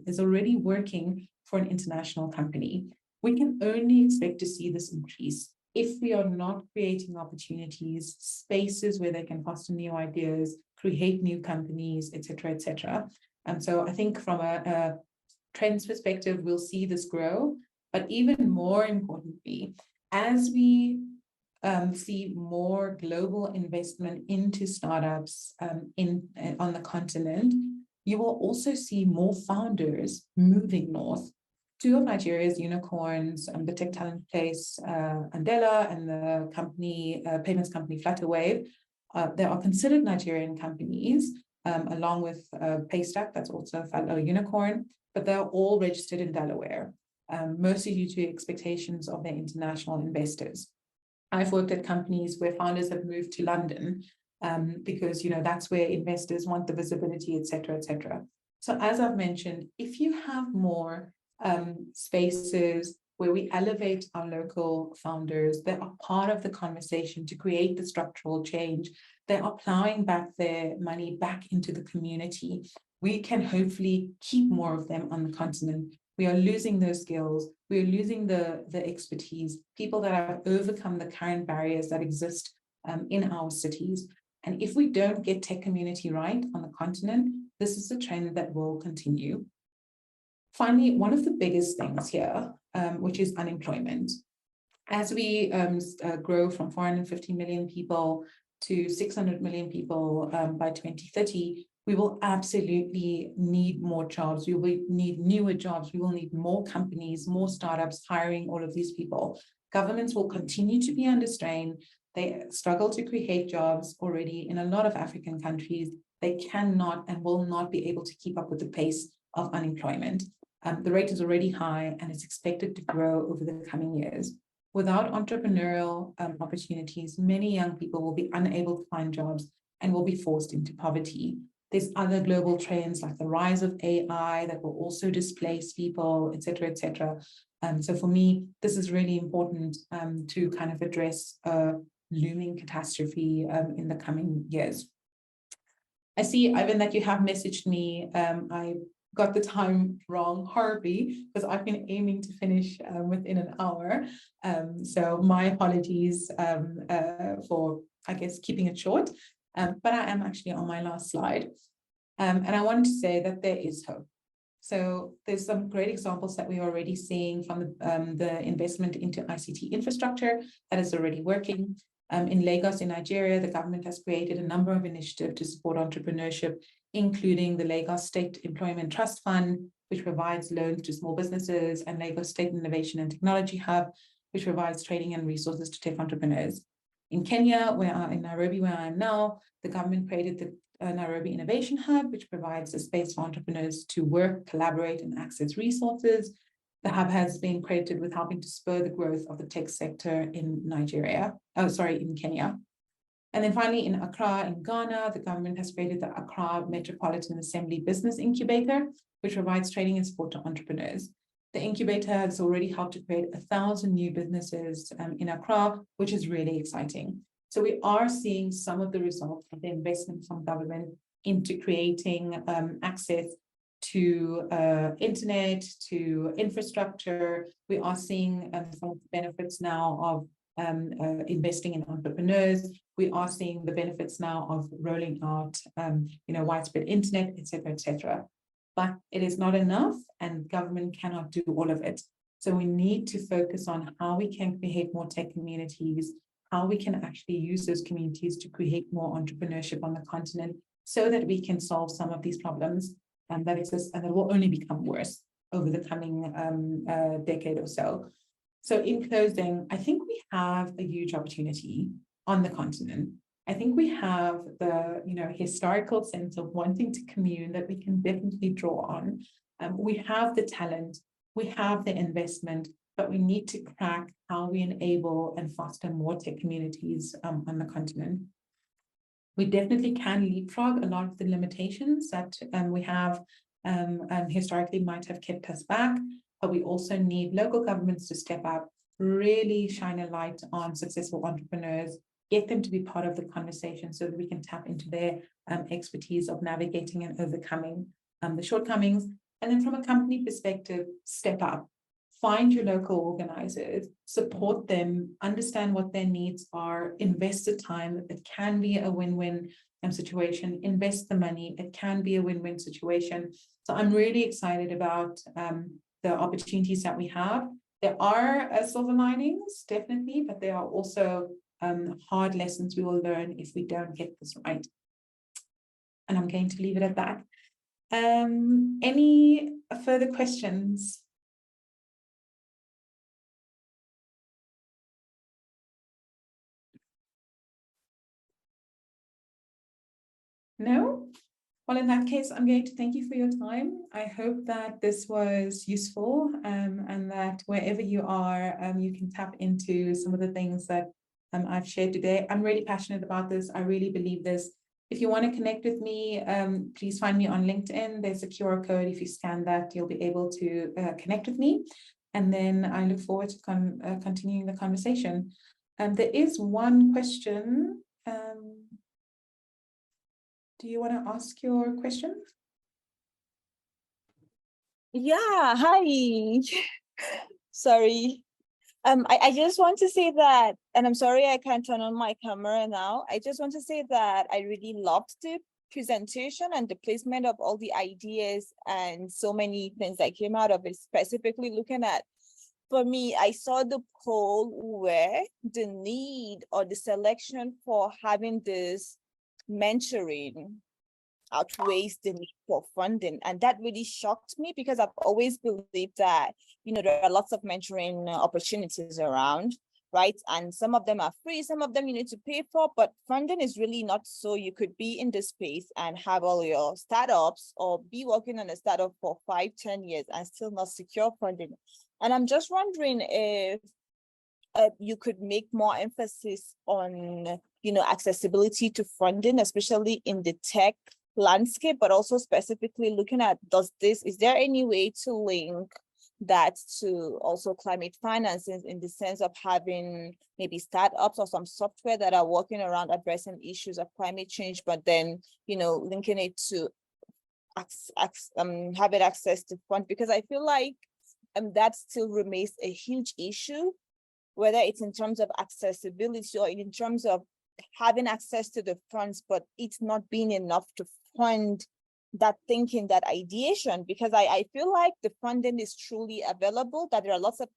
is already working for an international company. We can only expect to see this increase if we are not creating opportunities, spaces where they can foster new ideas, create new companies, et cetera, et cetera. And so I think from a trends perspective, we'll see this grow. But even more importantly, as we see more global investment into startups on the continent, you will also see more founders moving north. 2 of Nigeria's unicorns, the tech talent place Andela and the company payments company Flutterwave, they are considered Nigerian companies, along with Paystack, that's also a unicorn, but they're all registered in Delaware, mostly due to expectations of their international investors. I've worked at companies where founders have moved to London because that's where investors want the visibility, et cetera, et cetera. So as I've mentioned, if you have more spaces where we elevate our local founders, they are part of the conversation to create the structural change. They are plowing back their money back into the community. We can hopefully keep more of them on the continent. We are losing those skills. We are losing the expertise, people that have overcome the current barriers that exist in our cities. And if we don't get tech community right on the continent, this is a trend that will continue. Finally, one of the biggest things here, which is unemployment. As we grow from 450 million people to 600 million people by 2030, we will absolutely need more jobs. We will need newer jobs. We will need more companies, more startups hiring all of these people. Governments will continue to be under strain. They struggle to create jobs already in a lot of African countries. They cannot and will not be able to keep up with the pace of unemployment. The rate is already high and is expected to grow over the coming years. Without entrepreneurial opportunities, many young people will be unable to find jobs and will be forced into poverty. There's other global trends like the rise of AI that will also displace people, et cetera, et cetera. So for me, this is really important to kind of address a looming catastrophe in the coming years. I see, Ivan, that you have messaged me. I got the time wrong horribly because I've been aiming to finish within an hour. So my apologies for, I guess, keeping it short. But I am actually on my last slide. And I wanted to say that there is hope. So there's some great examples that we're already seeing from the investment into ICT infrastructure that is already working. In Lagos, in Nigeria, the government has created a number of initiatives to support entrepreneurship, including the Lagos State Employment Trust Fund, which provides loans to small businesses, and Lagos State Innovation and Technology Hub, which provides training and resources to tech entrepreneurs. In Kenya, in Nairobi, where I am now, the government created the Nairobi Innovation Hub, which provides a space for entrepreneurs to work, collaborate, and access resources. The hub has been credited with helping to spur the growth of the tech sector in in Kenya. And then finally, in Accra, in Ghana, the government has created the Accra Metropolitan Assembly Business Incubator, which provides training and support to entrepreneurs. The incubator has already helped to create 1,000 new businesses in Accra, which is really exciting. So we are seeing some of the results of the investment from government into creating access to internet, to infrastructure. We are seeing some of the benefits now of investing in entrepreneurs. We are seeing the benefits now of rolling out widespread internet, et cetera, et cetera. But it is not enough, and government cannot do all of it. So we need to focus on how we can create more tech communities, how we can actually use those communities to create more entrepreneurship on the continent so that we can solve some of these problems that exist and that will only become worse over the coming decade or so. So in closing, I think we have a huge opportunity on the continent. I think we have the historical sense of wanting to commune that we can definitely draw on. We have the talent, we have the investment, but we need to crack how we enable and foster more tech communities on the continent. We definitely can leapfrog a lot of the limitations that we have historically might have kept us back, but we also need local governments to step up, really shine a light on successful entrepreneurs, get them to be part of the conversation so that we can tap into their expertise of navigating and overcoming the shortcomings. And then from a company perspective, step up, find your local organizers, support them, understand what their needs are, invest the time. It can be a win-win situation, invest the money, it can be a win-win situation. So I'm really excited about the opportunities that we have. There are silver linings, definitely, but there are also hard lessons we will learn if we don't get this right. And I'm going to leave it at that. Any further questions? No? Well, in that case, I'm going to thank you for your time. I hope that this was useful and that wherever you are, you can tap into some of the things that I've shared today. I'm really passionate about this. I really believe this. If you want to connect with me, please find me on LinkedIn. There's a QR code. If you scan that, you'll be able to connect with me. And then I look forward to continuing the conversation. There is one question. Do you want to ask your question?
Yeah, hi. Sorry. I just want to say that, and I'm sorry I can't turn on my camera now. I just want to say that I really loved the presentation and the placement of all the ideas and so many things that came out of it, specifically looking at, for me, I saw the poll where the need or the selection for having this mentoring outweighs the need for funding. And that really shocked me because I've always believed that, there are lots of mentoring opportunities around, right? And some of them are free, some of them you need to pay for, but funding is really not so. You could be in this space and have all your startups or be working on a startup for 5-10 years and still not secure funding. And I'm just wondering if you could make more emphasis on, accessibility to funding, especially in the tech landscape, but also specifically looking at, is there any way to link that to also climate financing in the sense of having maybe startups or some software that are working around addressing issues of climate change, but then, linking it to having access to funds? Because I feel like that still remains a huge issue, whether it's in terms of accessibility or in terms of having access to the funds, but it's not being enough to fund that thinking, that ideation, because I feel like the funding is truly available, that there are lots of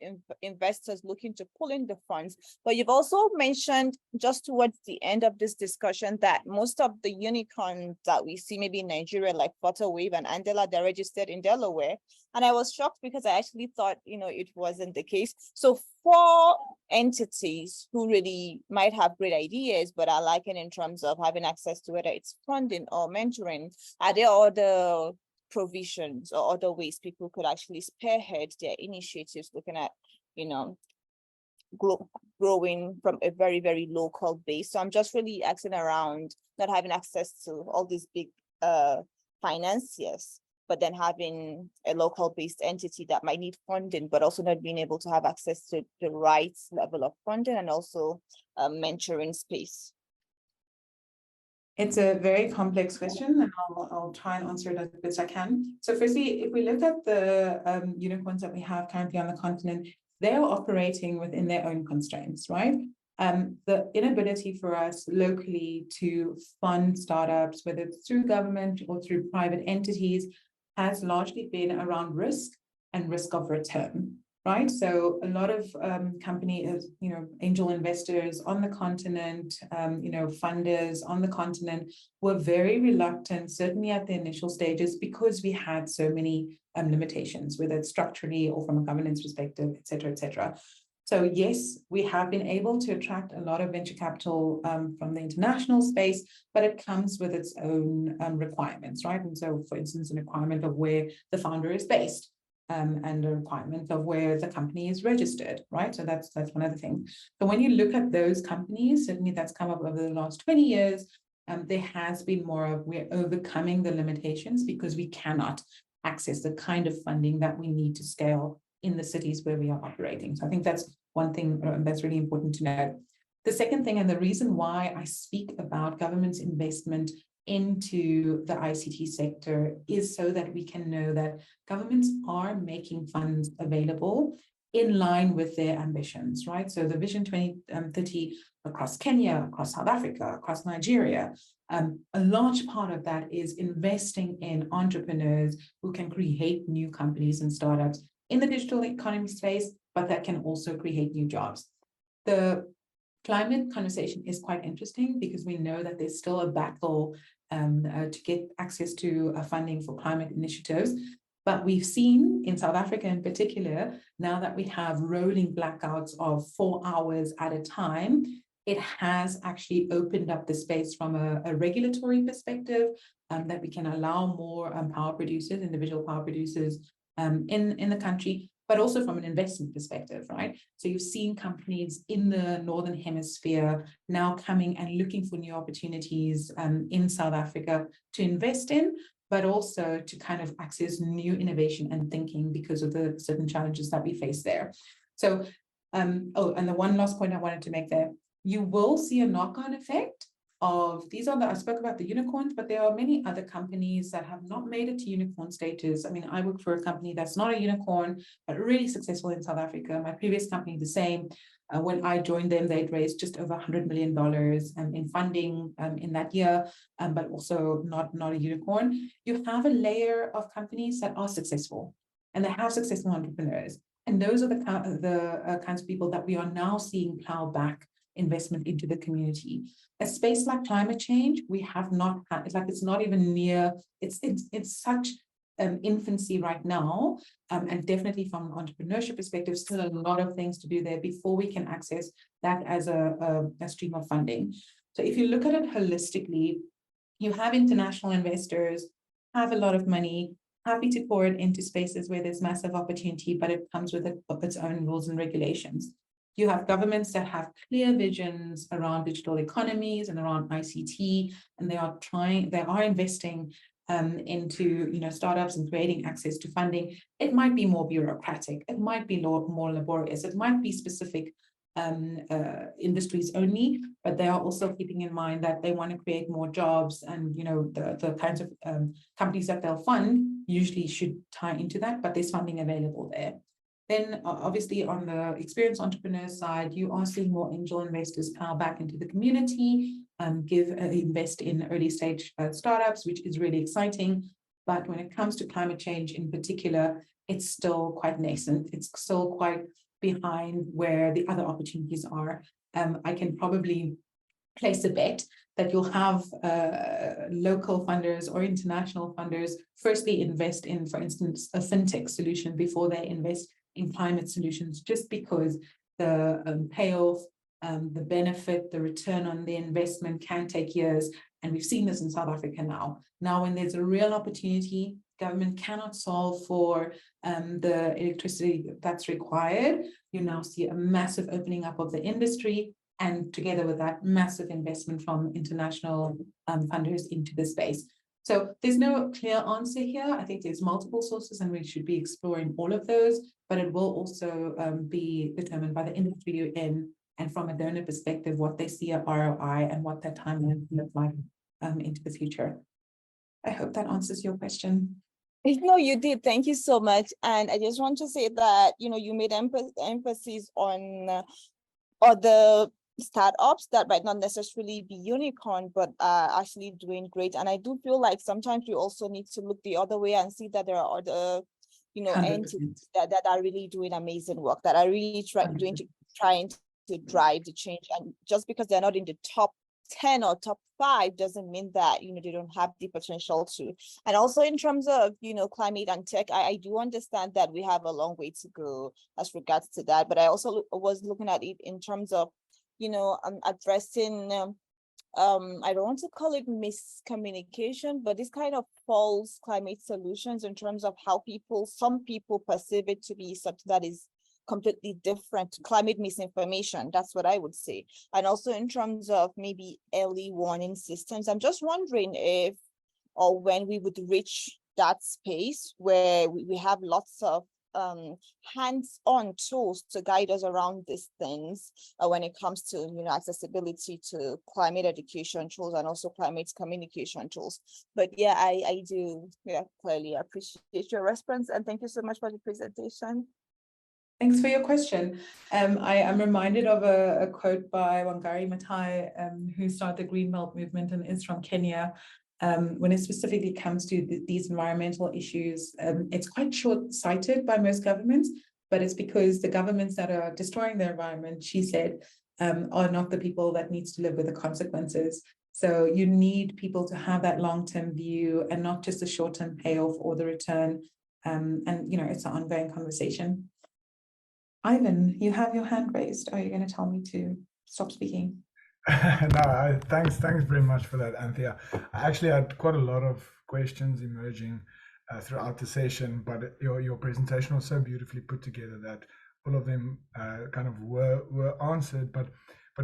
investors looking to pull in the funds. But you've also mentioned just towards the end of this discussion that most of the unicorns that we see maybe in Nigeria, like Flutterwave and Andela, they're registered in Delaware. And I was shocked because I actually thought, it wasn't the case. So for entities who really might have great ideas, but are lacking in terms of having access to whether it's funding or mentoring, are there other provisions or other ways people could actually spearhead their initiatives, looking at, growing from a very, very local base? So I'm just really asking around not having access to all these big financiers, but then having a local based entity that might need funding, but also not being able to have access to the right level of funding and also mentoring space.
It's a very complex question, and I'll try and answer it as best I can. So firstly, if we look at the unicorns that we have currently on the continent, they're operating within their own constraints, right? The inability for us locally to fund startups, whether it's through government or through private entities, has largely been around risk and risk of return, right? So a lot of companies, angel investors on the continent, funders on the continent were very reluctant, certainly at the initial stages, because we had so many limitations, whether it's structurally or from a governance perspective, et cetera, et cetera. So yes, we have been able to attract a lot of venture capital from the international space, but it comes with its own requirements, right? And so, for instance, a requirement of where the founder is based, and a requirement of where the company is registered, right? So that's one of the things. So when you look at those companies, certainly that's come up over the last 20 years, there has been more of, we're overcoming the limitations because we cannot access the kind of funding that we need to scale in the cities where we are operating. So I think that's one thing that's really important to know. The second thing, and the reason why I speak about government's investment into the ICT sector, is so that we can know that governments are making funds available in line with their ambitions, right? So the Vision 2030 across Kenya, across South Africa, across Nigeria, a large part of that is investing in entrepreneurs who can create new companies and startups in the digital economy space, but that can also create new jobs. The climate conversation is quite interesting because we know that there's still a battle to get access to funding for climate initiatives. But we've seen in South Africa in particular, now that we have rolling blackouts of 4 hours at a time, it has actually opened up the space from a regulatory perspective, that we can allow more power producers, individual power producers in the country, but also from an investment perspective, right? So you've seen companies in the Northern Hemisphere now coming and looking for new opportunities in South Africa to invest in, but also to kind of access new innovation and thinking because of the certain challenges that we face there. So, and the one last point I wanted to make there, you will see a knock-on effect of these are I spoke about the unicorns, but there are many other companies that have not made it to unicorn status. I mean, I work for a company that's not a unicorn, but really successful in South Africa. My previous company, the same. When I joined them, they'd raised just over $100 million in funding in that year, but also not a unicorn. You have a layer of companies that are successful, and they have successful entrepreneurs. And those are the kinds of people that we are now seeing plow back investment into the community. A space like climate change, we have not had, like it's not even near, it's such infancy right now, and definitely from an entrepreneurship perspective, still a lot of things to do there before we can access that as a stream of funding. So if you look at it holistically, you have international investors, have a lot of money, happy to pour it into spaces where there's massive opportunity, but it comes with its own rules and regulations. You have governments that have clear visions around digital economies and around ICT, and they are investing into startups and creating access to funding. It might be more bureaucratic, it might be more laborious, it might be specific industries only, but they are also keeping in mind that they want to create more jobs, and the kinds of companies that they'll fund usually should tie into that, but there's funding available there. Then obviously on the experienced entrepreneur side, you are seeing more angel investors power back into the community, invest in early stage startups, which is really exciting. But when it comes to climate change in particular, it's still quite nascent. It's still quite behind where the other opportunities are. I can probably place a bet that you'll have local funders or international funders firstly invest in, for instance, a fintech solution before they invest in climate solutions, just because the payoff, the benefit, the return on the investment can take years. And we've seen this in South Africa now. Now, when there's a real opportunity, government cannot solve for the electricity that's required. You now see a massive opening up of the industry, and together with that, massive investment from international funders into the space. So there's no clear answer here. I think there's multiple sources, and we should be exploring all of those, but it will also be determined by the industry you're in, and from a donor perspective, what they see at ROI and what that timeline look like into the future. I hope that answers your question.
No, you did. Thank you so much. And I just want to say that, you made emphasis on the startups that might not necessarily be unicorn, but are actually doing great. And I do feel like sometimes we also need to look the other way and see that there are other,
100%.
entities that are really doing amazing work, that are really trying to drive the change. And just because they're not in the top 10 or top 5 doesn't mean that they don't have the potential to. And also in terms of climate and tech, I do understand that we have a long way to go as regards to that, but I also was looking at it in terms of addressing I don't want to call it miscommunication, but this kind of false climate solutions in terms of how some people perceive it to be something that is completely different. Climate misinformation, that's what I would say. And also in terms of maybe early warning systems, I'm just wondering if or when we would reach that space where we have lots of hands-on tools to guide us around these things when it comes to accessibility to climate education tools and also climate communication tools. But yeah, I do clearly appreciate your response, and thank you so much for the presentation.
Thanks for your question. I am reminded of a quote by Wangari Maathai, who started the Green Belt movement and is from Kenya. When it specifically comes to these environmental issues, it's quite short-sighted by most governments, but it's because the governments that are destroying the environment, she said, are not the people that needs to live with the consequences. So you need people to have that long-term view and not just the short-term payoff or the return. And it's an ongoing conversation. Ivan, you have your hand raised. Are you going to tell me to stop speaking?
No, thanks very much for that, Anthea. I actually had quite a lot of questions emerging throughout the session, but your presentation was so beautifully put together that all of them kind of were answered. But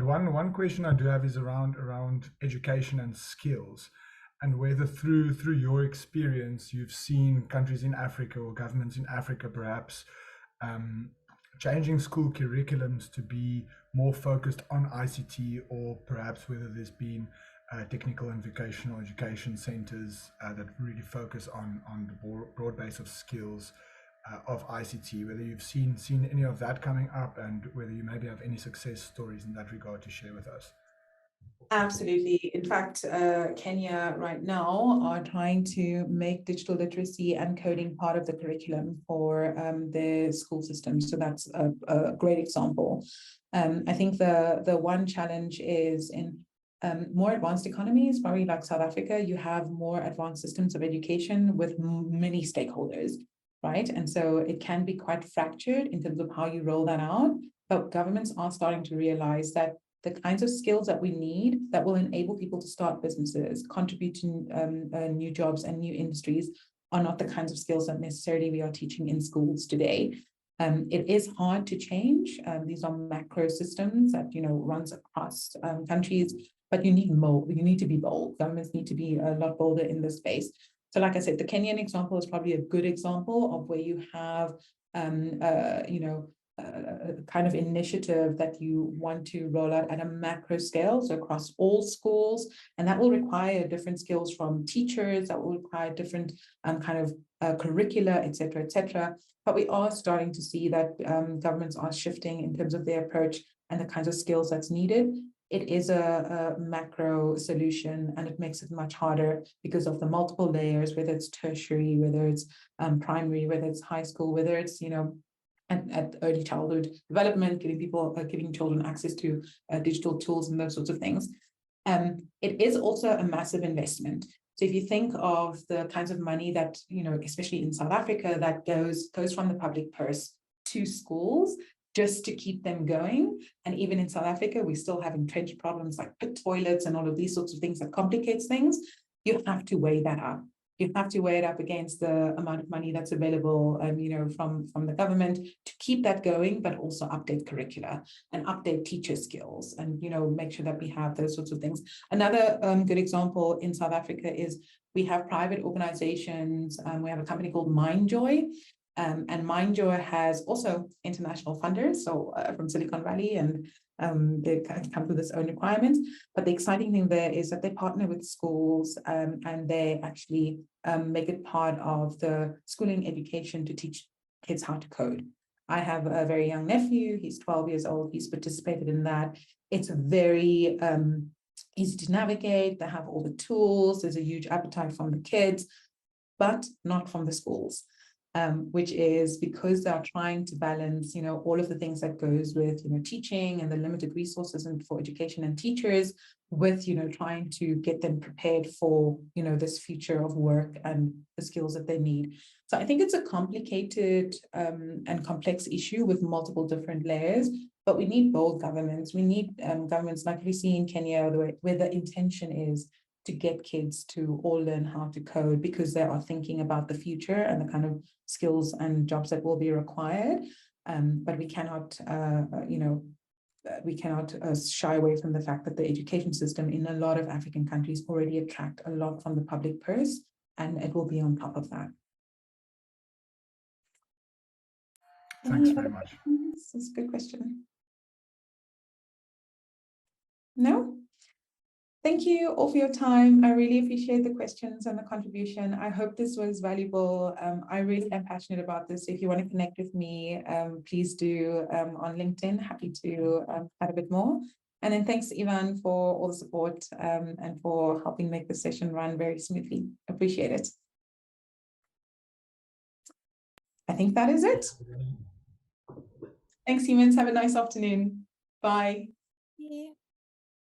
one question I do have is around education and skills, and whether through your experience you've seen countries in Africa or governments in Africa perhaps changing school curriculums to be more focused on ICT, or perhaps whether there's been technical and vocational education centers that really focus on the broad base of skills of ICT, whether you've seen any of that coming up, and whether you maybe have any success stories in that regard to share with us.
Absolutely. In fact, Kenya right now are trying to make digital literacy and coding part of the curriculum for their school system. So that's a great example. I think the one challenge is in more advanced economies, probably like South Africa, you have more advanced systems of education with many stakeholders, right? And so it can be quite fractured in terms of how you roll that out. But governments are starting to realize that the kinds of skills that we need that will enable people to start businesses, contribute to new jobs and new industries are not the kinds of skills that necessarily we are teaching in schools today. It is hard to change. These are macro systems that runs across countries, but you need to be bold. Governments need to be a lot bolder in this space. So like I said, the Kenyan example is probably a good example of where you have kind of initiative that you want to roll out at a macro scale, so across all schools, and that will require different skills from teachers, that will require different kind of curricula, et cetera, but we are starting to see that governments are shifting in terms of their approach and the kinds of skills that's needed. It is a macro solution, and it makes it much harder because of the multiple layers, whether it's tertiary, whether it's primary, whether it's high school, whether it's at early childhood development, giving children access to digital tools and those sorts of things. It is also a massive investment. So if you think of the kinds of money that, especially in South Africa, that goes from the public purse to schools just to keep them going. And even in South Africa, we still have entrenched problems like pit toilets and all of these sorts of things that complicates things. You have to weigh that up. You have to weigh it up against the amount of money that's available, from the government to keep that going, but also update curricula and update teacher skills and, make sure that we have those sorts of things. Another good example in South Africa is we have private organizations. We have a company called MindJoy. And MindJoy has also international funders, so from Silicon Valley, and they come with its own requirements. But the exciting thing there is that they partner with schools and they actually make it part of the schooling education to teach kids how to code. I have a very young nephew, he's 12 years old, he's participated in that. It's very easy to navigate, they have all the tools, there's a huge appetite from the kids, but not from the schools. Which is because they are trying to balance, all of the things that goes with, teaching and the limited resources and for education and teachers with, trying to get them prepared for, this future of work and the skills that they need. So I think it's a complicated and complex issue with multiple different layers, but we need bold governments. We need governments like we see in Kenya, where the intention is to get kids to all learn how to code because they are thinking about the future and the kind of skills and jobs that will be required. But we cannot, shy away from the fact that the education system in a lot of African countries already attract a lot from the public purse, and it will be on top of that.
Thanks very much.
That's a good question. No? Thank you all for your time. I really appreciate the questions and the contribution. I hope this was valuable. I really am passionate about this. If you want to connect with me, please do on LinkedIn. Happy to chat a bit more. And then thanks, Ivan, for all the support and for helping make the session run very smoothly. Appreciate it. I think that is it. Thanks, humans. Have a nice afternoon. Bye.
Yeah.